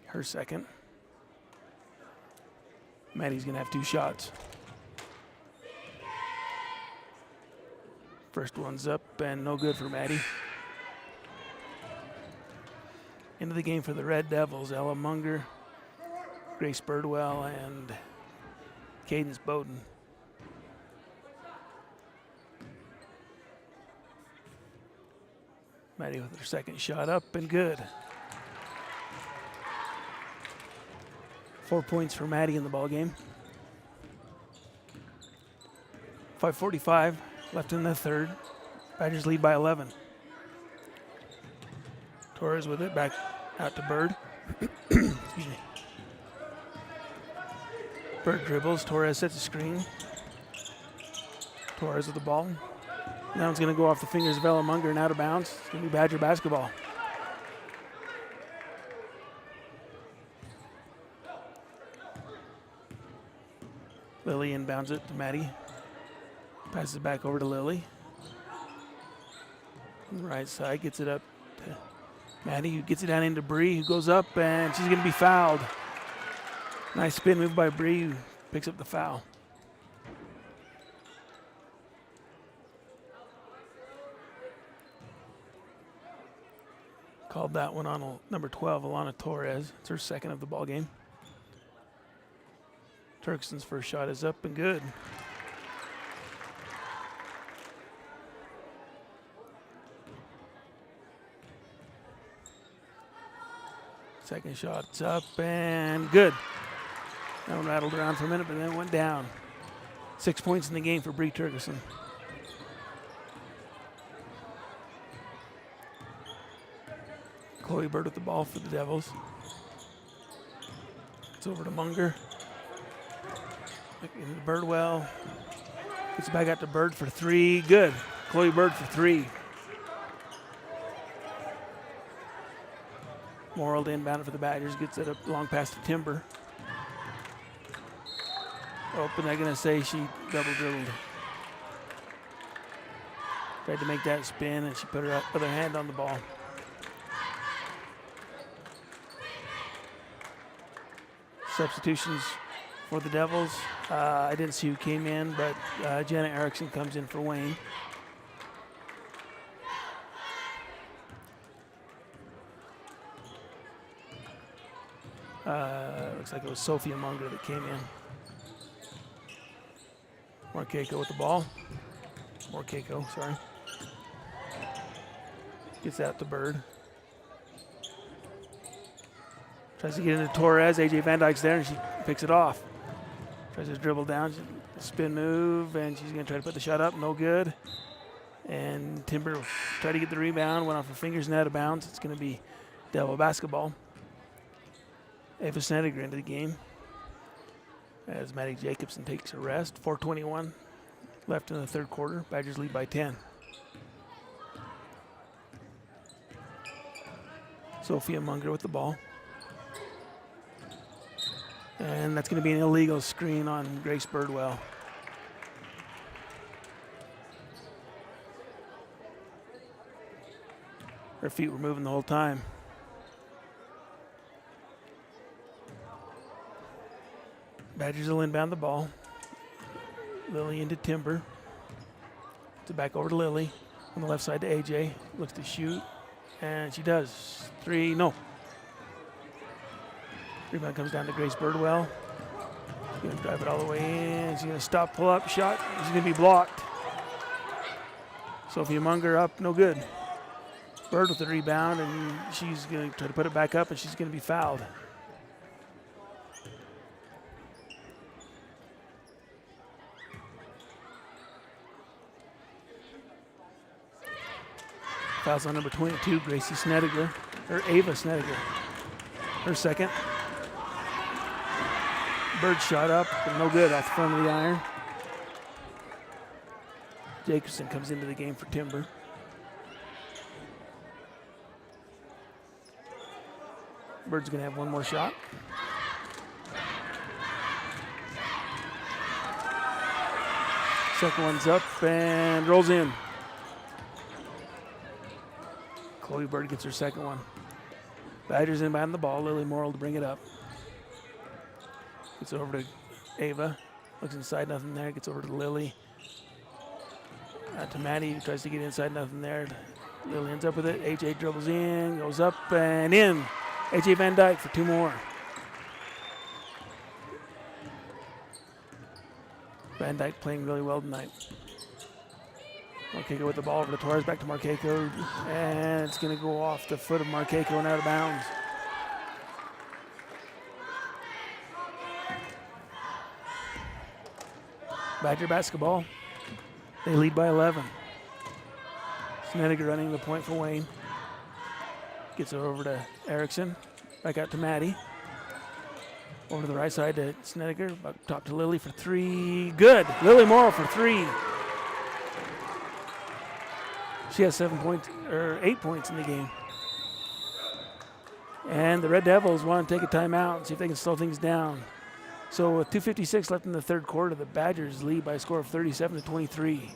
Her second. Maddie's going to have 2 shots. First one's up and no good for Maddie. Into the game for the Red Devils, Ella Munger, Grace Birdwell, and Cadence Bowden. Maddie with her second shot up and good. 4 points for Maddie in the ball game. 5:45 left in the third. Badgers lead by 11. Torres with it, back out to Bird. Excuse me. Bird dribbles, Torres sets a screen. Torres with the ball. Now it's going to go off the fingers of Ella Munger and out of bounds. It's going to be Badger basketball. Lily inbounds it to Maddie. Passes it back over to Lily. On the right side, gets it up to Maddie, who gets it down into Bree, who goes up, and she's going to be fouled. Nice spin move by Bree, who picks up the foul. Called that one on number 12, Alana Torres. It's her second of the ball game. Turkson's first shot is up and good. Second shot's up and good. That one rattled around for a minute, but then it went down. 6 points in the game for Bree Turgeson. Chloe Bird with the ball for the Devils. It's over to Munger. Into Birdwell. Gets it back out to Bird for three. Good. Chloe Bird for three. Morrill to inbound it for the Badgers. Gets it up long past the Timber. Oh, but I'm going to say she double dribbled. Tried to make that spin, and she put her other hand on the ball. Substitutions for the Devils. I didn't see who came in, but Jenna Erickson comes in for Wayne. Looks like it was Sophia Munger that came in. Markeiko with the ball. Markeiko, sorry. Gets out to Bird. Tries to get into Torres. AJ Van Dyke's there, and she picks it off. Tries to dribble down, spin move, and she's going to try to put the shot up. No good. And Timber tried to get the rebound, went off her fingers and out of bounds. It's going to be Devil basketball. Ava Snedeker into the game as Maddie Jacobson takes a rest. 4:21 left in the third quarter. Badgers lead by 10. Sophia Munger with the ball. And that's going to be an illegal screen on Grace Birdwell. Her feet were moving the whole time. Badgers will inbound the ball. Lily into Timber. To back over to Lily. On the left side to AJ. Looks to shoot. And she does. Three, no. Rebound comes down to Grace Birdwell. She's going to drive it all the way in. She's going to stop, pull up, shot. She's going to be blocked. Sophia Munger up, no good. Bird with the rebound, and she's going to try to put it back up, and she's going to be fouled. Fouls on number 22, Gracie Snedeker, or Ava Snedeker. Her second. Bird shot up, but no good off the front of the iron. Jacobson comes into the game for Timber. Bird's going to have one more shot. Second one's up and rolls in. Chloe Bird gets her second one. Badgers inbound the ball. Lily Morrill to bring it up. Gets over to Ava. Looks inside, nothing there. Gets over to Lily. To Maddie, who tries to get inside, nothing there. Lily ends up with it. AJ dribbles in, goes up and in. AJ Van Dyke for two more. Van Dyke playing really well tonight. Markeiko with the ball over to Torres, back to Markeiko, and it's going to go off the foot of Markeiko and out of bounds. Badger basketball. They lead by 11. Snedeker running the point for Wayne. Gets it over to Erickson. Back out to Maddie. Over to the right side to Snedeker. Up top to Lily for three. Good. Lily Morrill for three. She has 8 points in the game. And the Red Devils want to take a timeout and see if they can slow things down. So with 2:56 left in the third quarter, the Badgers lead by a score of 37-23.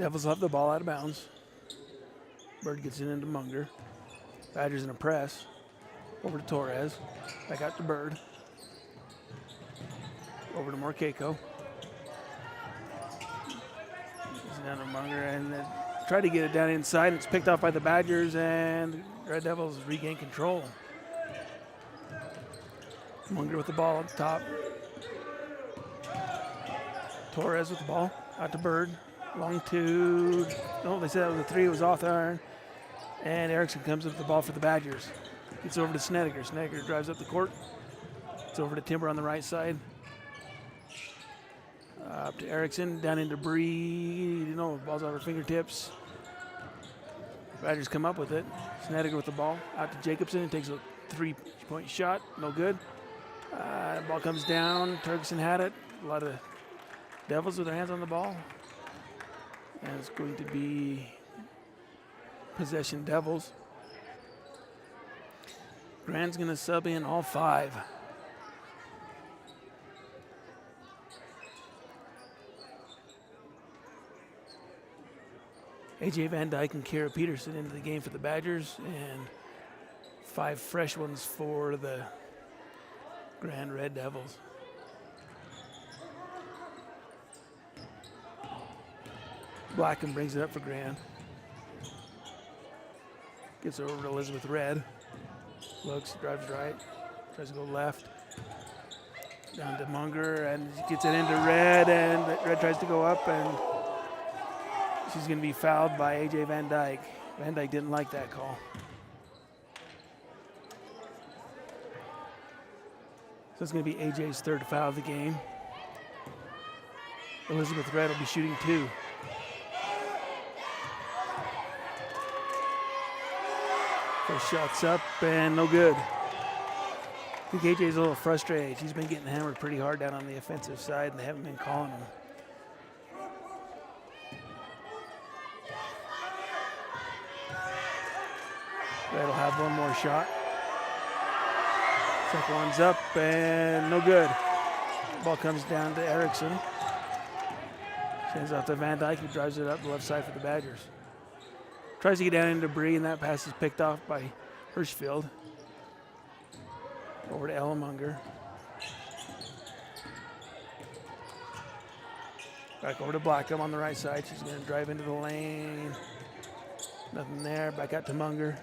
Devils have the ball out of bounds. Bird gets it into Munger. Badgers in a press. Over to Torres. Back out to Bird. Over to Markeco. Down to Munger and then try to get it down inside. It's picked off by the Badgers and Red Devils regain control. Munger with the ball up top. Torres with the ball out to Bird. Long two. No, they said that was a three. It was off the iron. And Erickson comes with the ball for the Badgers. Gets over to Snedeker. Snedeker drives up the court. It's over to Timber on the right side. Up to Erickson, down into Bree. Ball's off her fingertips. Badgers come up with it. Snedeker with the ball. Out to Jacobson. Takes a three-point shot. No good. Ball comes down. Turkson had it. A lot of Devils with their hands on the ball. And it's going to be possession Devils. Grant's going to sub in all 5. A.J. Van Dyke and Kara Peterson into the game for the Badgers, and 5 fresh ones for the Grand Red Devils. Blackham brings it up for Grand. Gets over to Elizabeth Red. Looks, drives right, tries to go left. Down to Munger, and gets it into Red, and Red tries to go up, and she's going to be fouled by A.J. Van Dyke. Van Dyke didn't like that call. So it's going to be A.J.'s 3rd foul of the game. Elizabeth Red will be shooting 2. First shot's up and no good. I think A.J.'s a little frustrated. She's been getting hammered pretty hard down on the offensive side, and they haven't been calling him. Red will have one more shot. Second one's up and no good. Ball comes down to Erickson. Sends out to Van Dyke, who drives it up the left side for the Badgers. Tries to get down into Bree, and that pass is picked off by Hirschfield. Over to Ella Munger. Back over to Blackham on the right side. She's going to drive into the lane. Nothing there. Back out to Munger.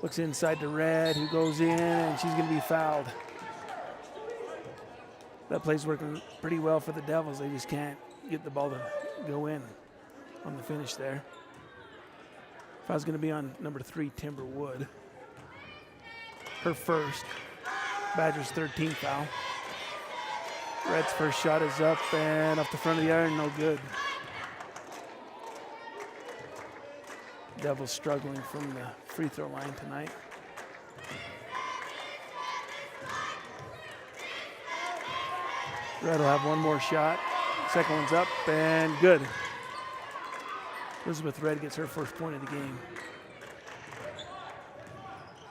Looks inside to Red, who goes in, and she's going to be fouled. That play's working pretty well for the Devils. They just can't get the ball to go in on the finish there. Foul's going to be on number 3, Timber Wood. Her first. Badgers' 13th foul. Red's first shot is up and off the front of the iron, no good. Devils struggling from the free throw line tonight. Red will have one more shot. Second one's up and good. Elizabeth Red gets her first point of the game.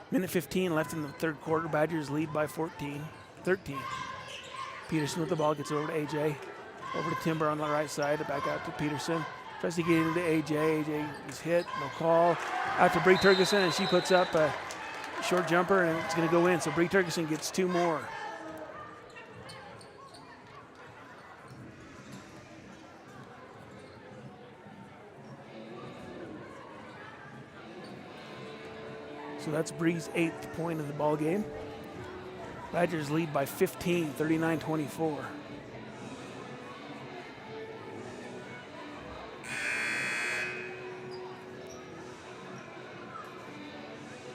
Minute 15 left in the third quarter. Badgers lead by 13. Peterson with the ball, gets over to AJ. Over to Timber on the right side, back out to Peterson. Tries to get into AJ. AJ is hit, no call. Out to Bree Turgeson, and she puts up a short jumper, and it's going to go in. So Bree Turgeson gets 2 more. So that's Bree's 8th point of the ball game. Badgers lead by 15, 39-24.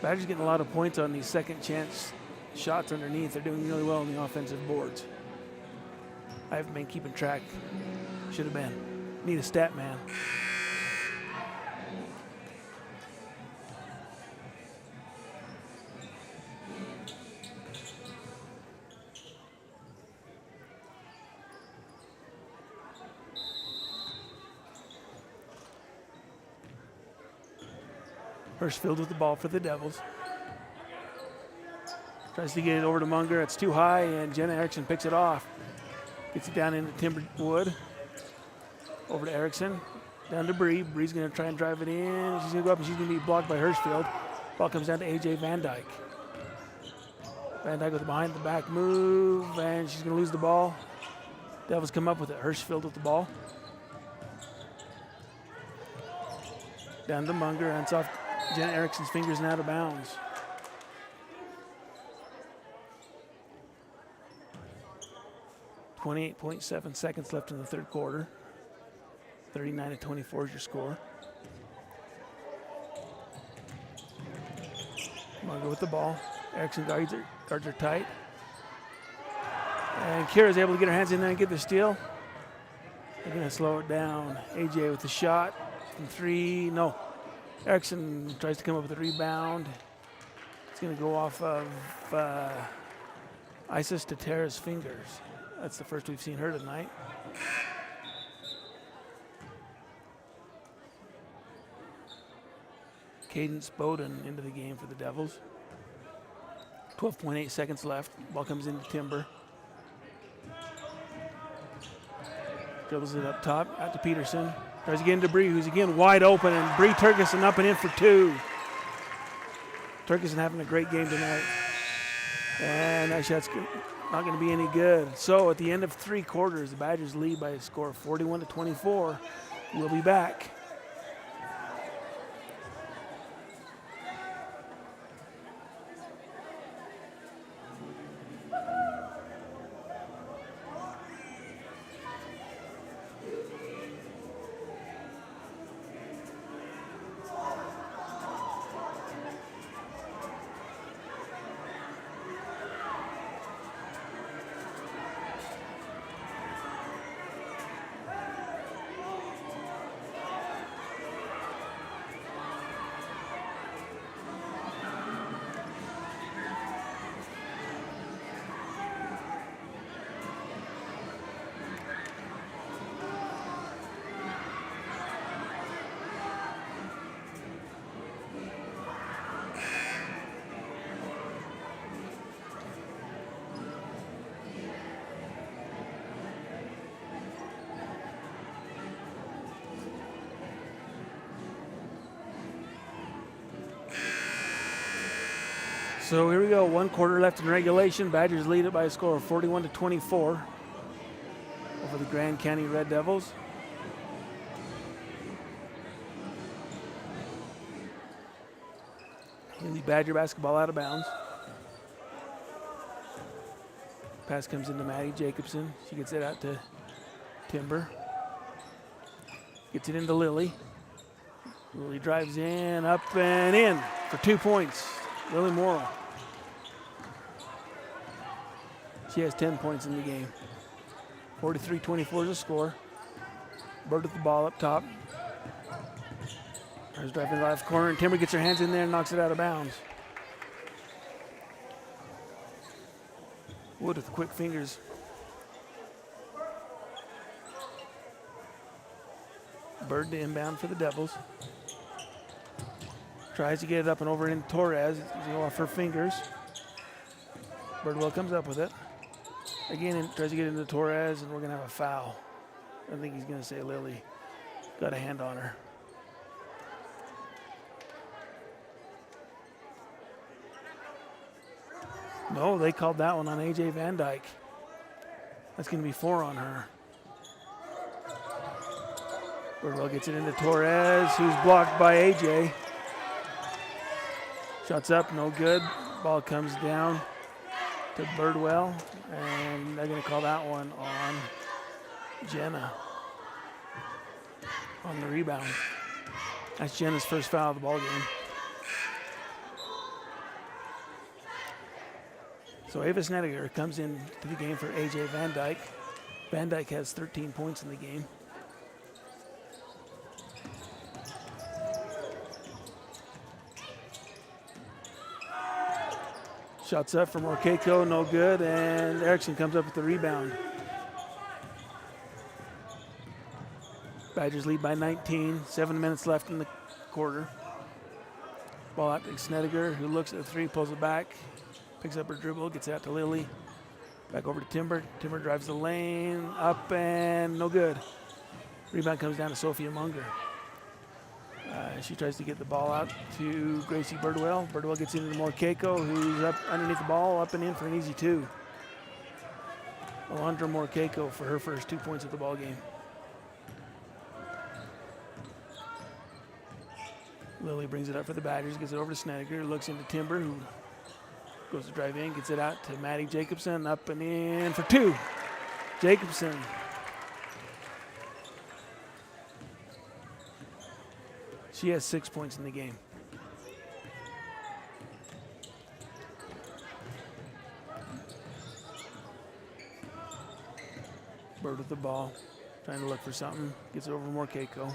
Badgers getting a lot of points on these second chance shots underneath. They're doing really well on the offensive boards. I haven't been keeping track. Should have been. Need a stat man. Hirschfield with the ball for the Devils. Tries to get it over to Munger. It's too high, and Jenna Erickson picks it off. Gets it down into Timberwood. Over to Erickson. Down to Bree. Bree's going to try and drive it in. She's going to go up and she's going to be blocked by Hirschfield. Ball comes down to A.J. Van Dyke. Van Dyke with a behind the back move, and she's going to lose the ball. Devils come up with it. Hirschfield with the ball. Down to Munger, and it's off Jenna Erickson's fingers and out of bounds. .7 seconds left in the third quarter. 39-24 is your score. Munger with the ball. Erickson guards her tight. And Kira's able to get her hands in there and get the steal. They're going to slow it down. AJ with the shot from three. No. Erickson tries to come up with a rebound. It's going to go off of Isis Tatera's fingers. That's the first we've seen her tonight. Cadence Bowden into the game for the Devils. 12.8 seconds left. Ball comes into Timber. Dribbles it up top, out to Peterson. Tries again to Bree, who's again wide open, and Bree Turkison up and in for two. Turkison having a great game tonight. And that shot's not going to be any good. So at the end of three quarters, the Badgers lead by a score of 41-24. We'll be back. So here we go, 1 quarter left in regulation. Badgers lead it by a score of 41-24 over the Grand County Red Devils. And the Badger basketball out of bounds. Pass comes into Maddie Jacobson. She gets it out to Timber. Gets it into Lily. Lily drives in, up and in for 2 points. Lily Morrill. She has 10 points in the game. 43-24 is the score. Bird with the ball up top. There's driving left corner, and Timber gets her hands in there and knocks it out of bounds. Wood with quick fingers. Bird to inbound for the Devils. Tries to get it up and over in Torres. It's going off her fingers. Birdwell comes up with it. Again, tries to get into Torres, and we're going to have a foul. I think he's going to say Lily got a hand on her. No, they called that one on A.J. Van Dyke. That's going to be 4 on her. Birdwell gets it into Torres, who's blocked by A.J. Shots up, no good. Ball comes down to Birdwell, and they're going to call that one on Jenna on the rebound. That's Jenna's first foul of the ball game. So Ava Snedeker comes in to the game for A.J. Van Dyke. Van Dyke has 13 points in the game. Shots up from Orkeco, no good, and Erickson comes up with the rebound. Badgers lead by 19, 7 minutes left in the quarter. Ball out to Snedeker, who looks at the three, pulls it back, picks up her dribble, gets it out to Lily. Back over to Timber. Timber drives the lane, up and no good. Rebound comes down to Sophia Munger. She tries to get the ball out to Gracie Birdwell. Birdwell gets into Morkeiko, who's up underneath the ball, up and in for an easy 2. Alondra Morkeiko for her first 2 points of the ball game. Lily brings it up for the Badgers, gets it over to Snedeker, looks into Timber, who goes to drive in, gets it out to Maddie Jacobson, up and in for 2. Jacobson. She has 6 points in the game. Bird with the ball, trying to look for something. Gets it over to Morkeiko.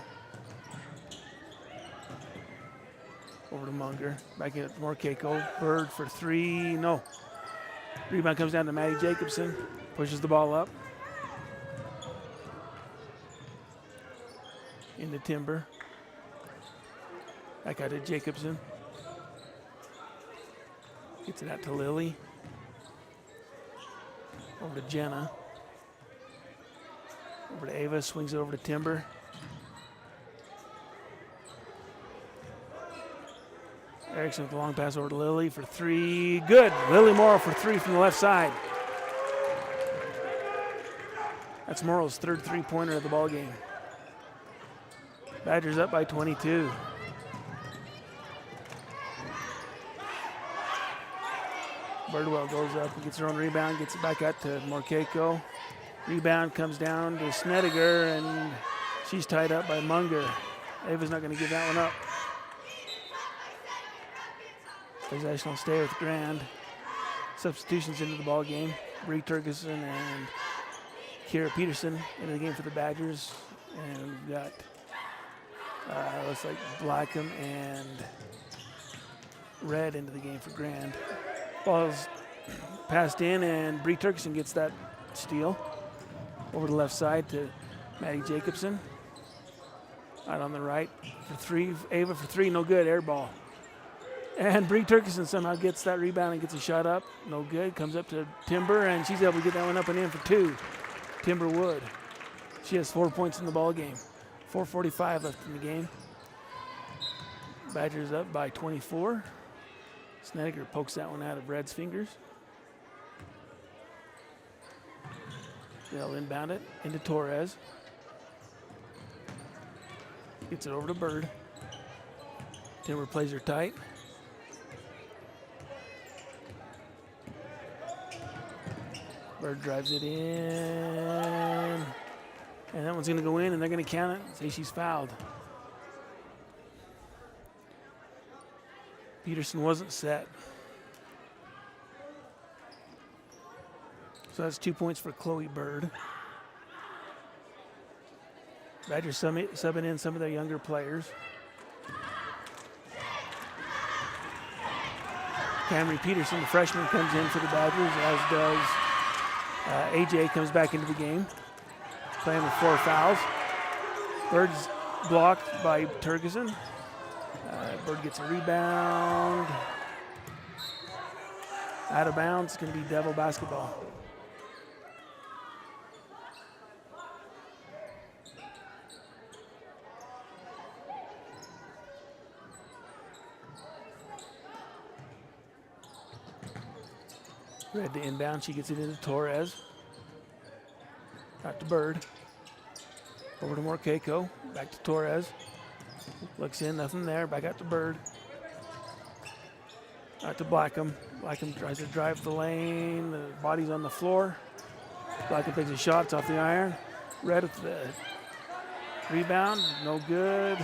Over to Munger. Back in to Morkeiko. Bird for 3. No. Rebound comes down to Maddie Jacobson. Pushes the ball up. Into Timber. Back out to Jacobson. Gets it out to Lily. Over to Jenna. Over to Ava. Swings it over to Timber. Erickson with the long pass over to Lily for 3. Good. Lily Morrow for 3 from the left side. That's Morrow's third 3-pointer of the ball game. Badgers up by 22. Birdwell goes up and gets her own rebound, gets it back out to Morkeiko. Rebound comes down to Snedeker, and she's tied up by Munger. Ava's not going to give that one up. Possession will stay with Grand. Substitutions into the ball game. Bree Turgeson and Kira Peterson into the game for the Badgers. And we've got, looks like Blackham and Red into the game for Grand. Ball's passed in, and Bree Turgeson gets that steal. Over the left side to Maddie Jacobson. Out on the right for 3. Ava for 3, no good, air ball. And Bree Turgeson somehow gets that rebound and gets a shot up. No good. Comes up to Timber, and she's able to get that one up and in for 2. Timber Wood. She has 4 points in the ball game. 4:45 left in the game. Badgers up by 24. Snedeker pokes that one out of Red's fingers. They'll inbound it into Torres. Gets it over to Bird. Timber plays her tight. Bird drives it in. And that one's going to go in, and they're going to count it and say she's fouled. Peterson wasn't set. So that's 2 points for Chloe Bird. Badgers subbing in some of their younger players. Camry Peterson, the freshman, comes in for the Badgers, as does AJ comes back into the game, playing with 4 fouls. Bird's blocked by Turgeson. Bird gets a rebound. Out of bounds. It's going to be Devil basketball. Red to inbound. She gets it into Torres. Back to Bird. Over to Morkeiko. Back to Torres. Looks in, nothing there. Back out to Bird. Out to Blackham. Blackham tries to drive the lane. The body's on the floor. Blackham takes a shot. It's off the iron. Red with the rebound. No good.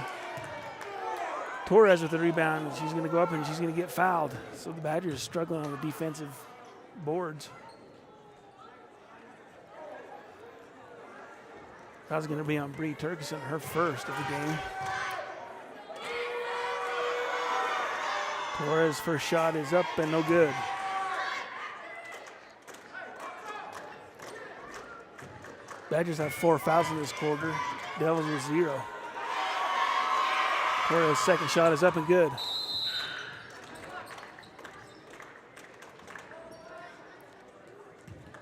Torres with the rebound. She's going to go up and she's going to get fouled. So the Badgers are struggling on the defensive boards. Foul's going to be on Bree Turgeson, her first of the game. Torres' first shot is up and no good. Badgers have 4 fouls in this quarter. Devils with 0. Torres' second shot is up and good.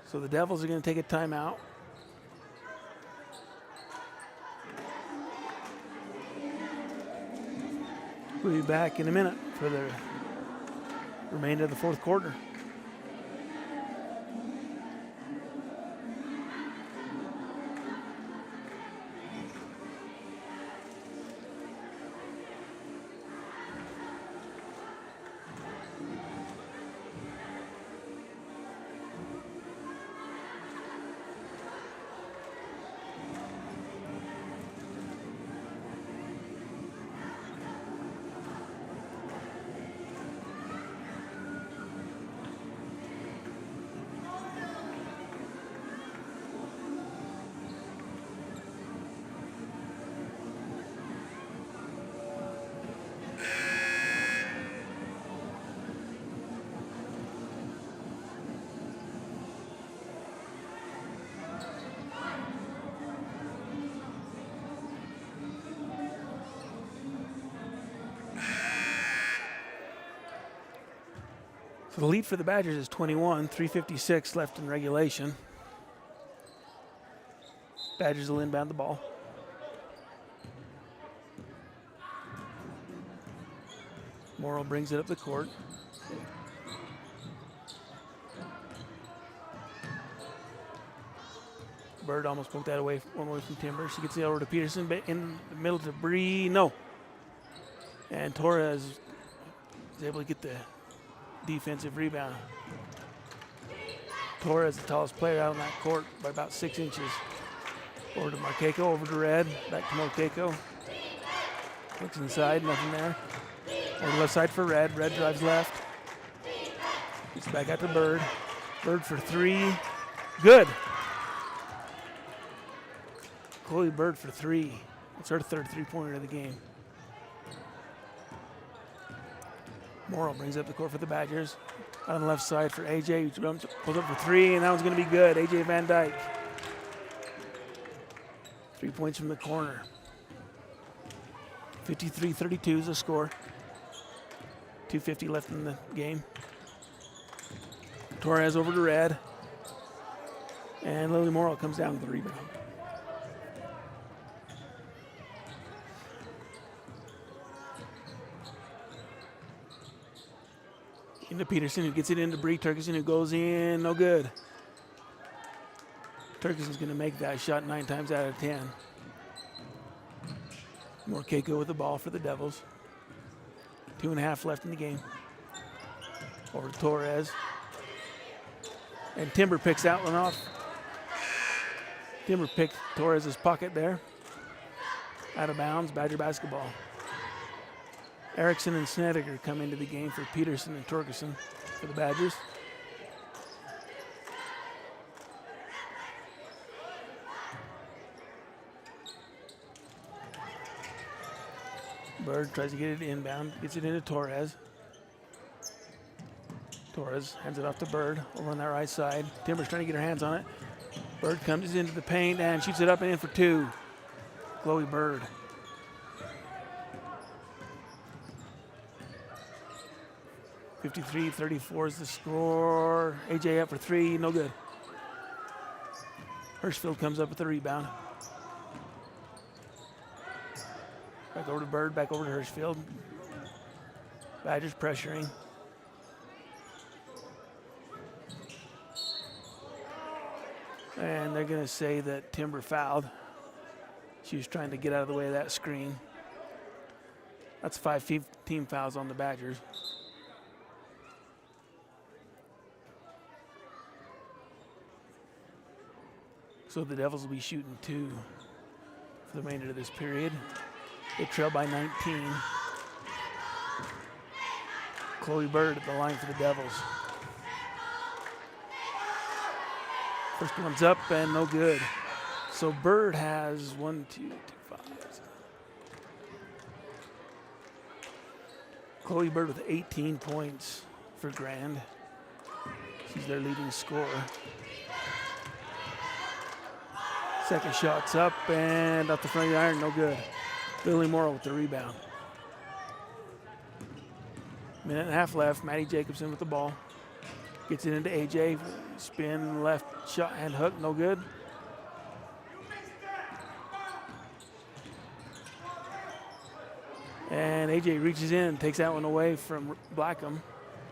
So the Devils are going to take a timeout. We'll be back in a minute for the remainder of the fourth quarter. So the lead for the Badgers is 21, 3:56 left in regulation. Badgers will inbound the ball. Morrow brings it up the court. Bird almost poked that away, one away from Timber. She gets it over to Peterson, but in the middle to Bree, no. And Torres is able to get the defensive rebound. Torres, the tallest player out on that court by about 6 inches. Over to Marqueco, over to Red, back to Marqueco. Looks inside, nothing there. On the left side for Red. Red drives left. Gets back out to Bird. Bird for three. Good. Chloe Bird for three. It's her third three-pointer of the game. Morrow brings up the court for the Badgers. Out on the left side for AJ, who pulls up for three, and that one's going to be good. AJ Van Dyke. 3 points from the corner. 53-32 is the score. 2:50 left in the game. Torres over to Red. And Lily Morrow comes down with the rebound. Into Peterson, who gets it into Bree Turkison, who goes in, no good. Turkison's going to make that shot 9 times out of 10. Marqueco with the ball for the Devils. 2.5 left in the game. Over to Torres. And Timber picks that one off. Timber picked Torres' pocket there. Out of bounds, Badger basketball. Erickson and Snedeker come into the game for Peterson and Torkelson for the Badgers. Bird tries to get it inbound, gets it into Torres. Torres hands it off to Bird over on that right side. Timber's trying to get her hands on it. Bird comes into the paint and shoots it up and in for two. Chloe Bird. .53-34 is the score. AJ up for three, no good. Hirschfield comes up with the rebound. Back over to Bird, back over to Hirschfield. Badgers pressuring. And they're going to say that Timber fouled. She was trying to get out of the way of that screen. That's 5 team fouls on the Badgers. So the Devils will be shooting 2 for the remainder of this period. They trail by 19. Chloe Bird at the line for the Devils. First one's up and no good. So Bird has 1, 2, 2, 5. Chloe Bird with 18 points for Grand. She's their leading scorer. Second shot's up and off the front of the iron, no good. Lily Morrow with the rebound. 1.5 left. Maddie Jacobson with the ball. Gets it into AJ. Spin left shot and hook, no good. And AJ reaches in and takes that one away from Blackham.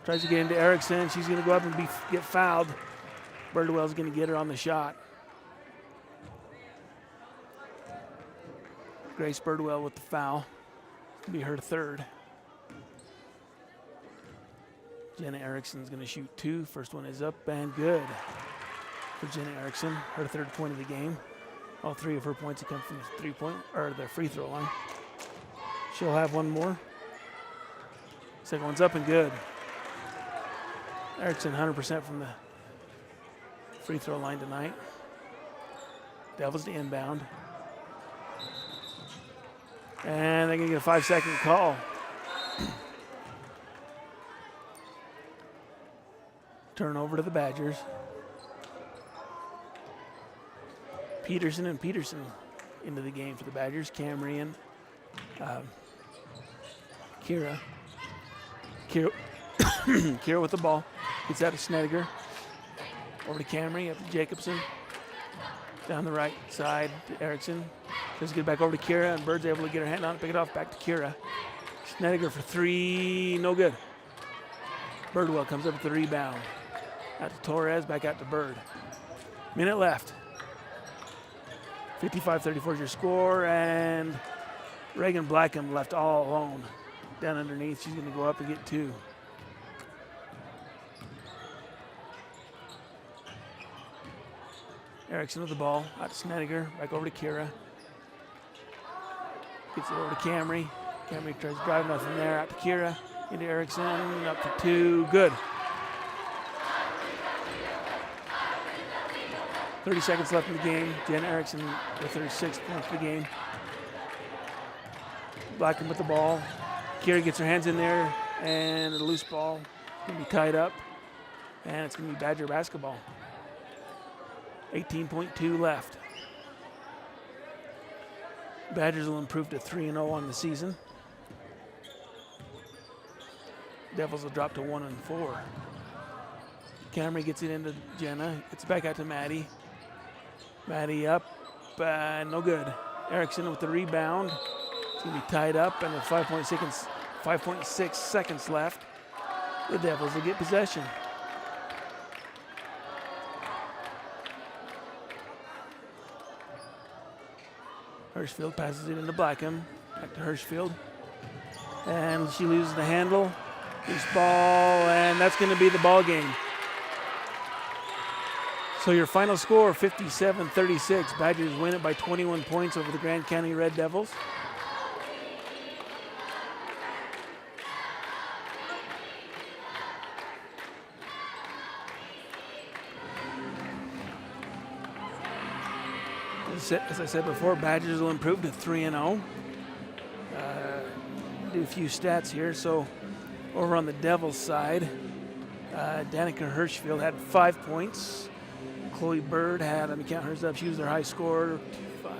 Tries to get into Erickson. She's going to go up and get fouled. Birdwell's going to get her on the shot. Grace Birdwell with the foul. It'll be her third. Jenna Erickson's going to shoot 2. First one is up and good for Jenna Erickson. Her third point of the game. All 3 of her points have come from the the free throw line. She'll have one more. Second one's up and good. Erickson 100% from the free throw line tonight. Devils to inbound. And they're going to get a 5-second call. Turnover to the Badgers. Peterson into the game for the Badgers. Camry and Kira. Kira with the ball. Gets out to Snedeker. Over to Camry, up to Jacobson. Down the right side to Erickson. Tries to get it back over to Kira, and Bird's able to get her hand on it, pick it off, back to Kira. Snedeker for 3, no good. Birdwell comes up with the rebound. Out to Torres, back out to Bird. Minute left. 55-34 is your score, and Reagan Blackham left all alone. Down underneath, she's going to go up and get 2. Erickson with the ball, out to Snedeker, back over to Kira. Gets it over to Camry. Camry tries to drive nothing there, out to Kira, into Erickson, up for 2, good. 30 seconds left in the game. Jen Erickson with her 6th point of the game. Blackham with the ball. Kira gets her hands in there, and a loose ball. Going to be tied up, and it's going to be Badger basketball. 18.2 left. Badgers will improve to 3-0 on the season. Devils will drop to 1-4. Camry gets it into Jenna. Gets it back out to Maddie. Maddie up, no good. Erickson with the rebound. It's going to be tied up, and with 5.6 seconds left, the Devils will get possession. Hirschfield passes it into Blackham. Back to Hirschfield. And she loses the handle. Loose ball, and that's going to be the ball game. So your final score, 57-36. Badgers win it by 21 points over the Grand County Red Devils. As I said before, Badgers will improve to 3-0. Do a few stats here. So over on the Devils side, Danica Hirschfield had 5 points. Chloe Bird had, let me count hers up, she was their high scorer. 5.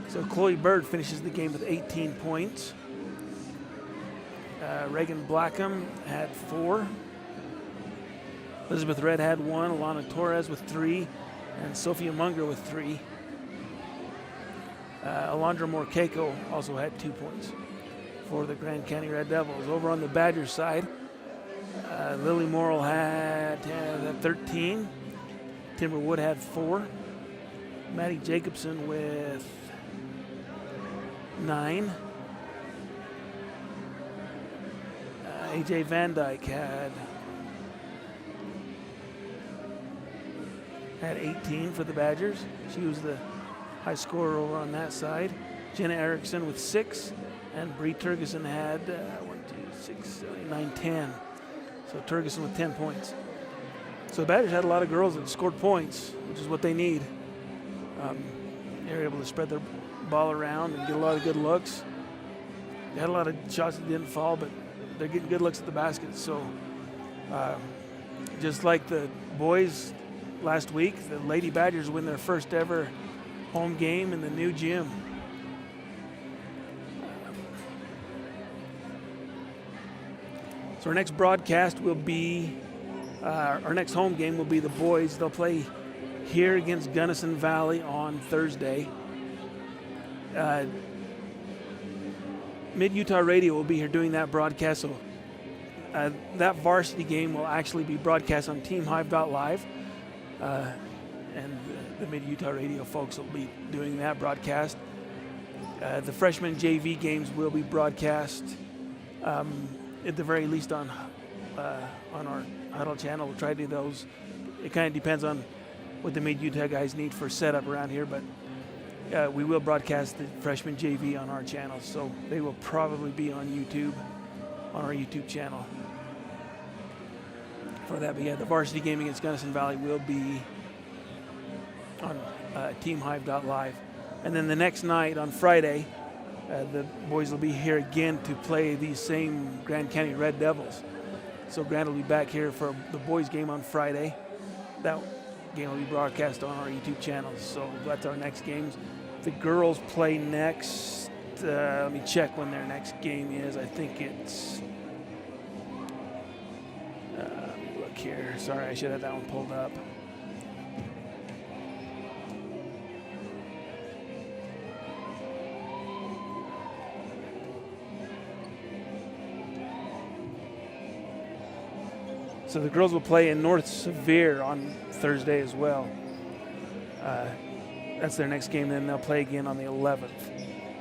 So Chloe Bird finishes the game with 18 points. Reagan Blackham had 4. Elizabeth Red had 1, Alana Torres with 3, and Sophia Munger with 3. Alondra Morkeiko also had 2 points for the Grand County Red Devils. Over on the Badgers side, Lily Morrill had 13. Timber Wood had 4. Maddie Jacobson with 9. AJ Van Dyke had 18 for the Badgers. She was the high scorer over on that side. Jenna Erickson with 6, and Bree Turgeson had 9, 10. So Turgeson with 10 points. So the Badgers had a lot of girls that scored points, which is what they need. They were able to spread their ball around and get a lot of good looks. They had a lot of shots that didn't fall, but they're getting good looks at the basket. So just like the boys last week, the Lady Badgers win their first ever home game in the new gym. So our next broadcast will be, our next home game will be the boys. They'll play here against Gunnison Valley on Thursday. Mid-Utah Radio will be here doing that broadcast. So that varsity game will actually be broadcast on teamhive.live. And the Mid-Utah Radio folks will be doing that broadcast. The freshman JV games will be broadcast at the very least on our Huddle channel. We'll try to do those. It kind of depends on what the Mid-Utah guys need for setup around here, but we will broadcast the freshman JV on our channel, so they will probably be on YouTube, on our YouTube channel for that. But yeah, the varsity game against Gunnison Valley will be on teamhive.live. And then the next night on Friday, the boys will be here again to play these same Grand County Red Devils. So Grant will be back here for the boys game on Friday. That game will be broadcast on our YouTube channels. So that's our next games. The girls play next. Let me check when their next game is. I think it's. Look here. Sorry, I should have that one pulled up. So the girls will play in North Sevier on Thursday as well. That's their next game. Then they'll play again on the 11th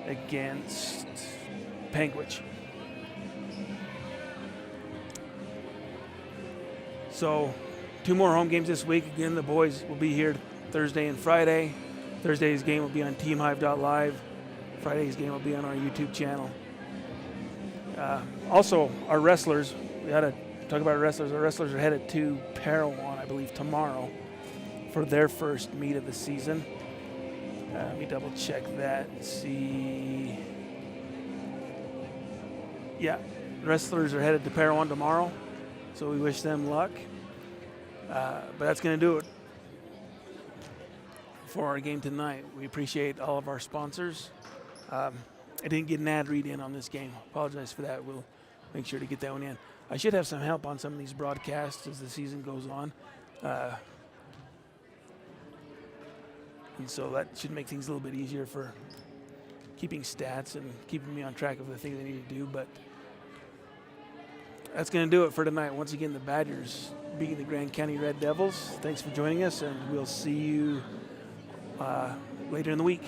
against Panguitch. So 2 more home games this week. Again, the boys will be here Thursday and Friday. Thursday's game will be on teamhive.live. Friday's game will be on our YouTube channel. Also, our wrestlers, we had to talk about our wrestlers. Our wrestlers are headed to Parowan, I believe, tomorrow for their first meet of the season. Let me double check that and see. Yeah, wrestlers are headed to Parowan tomorrow, so we wish them luck. But that's going to do it for our game tonight. We appreciate all of our sponsors. I didn't get an ad read in on this game. Apologize for that. We'll make sure to get that one in. I should have some help on some of these broadcasts as the season goes on. And so that should make things a little bit easier for keeping stats and keeping me on track of the things I need to do. But that's going to do it for tonight. Once again, the Badgers beating the Grand County Red Devils. Thanks for joining us, and we'll see you later in the week.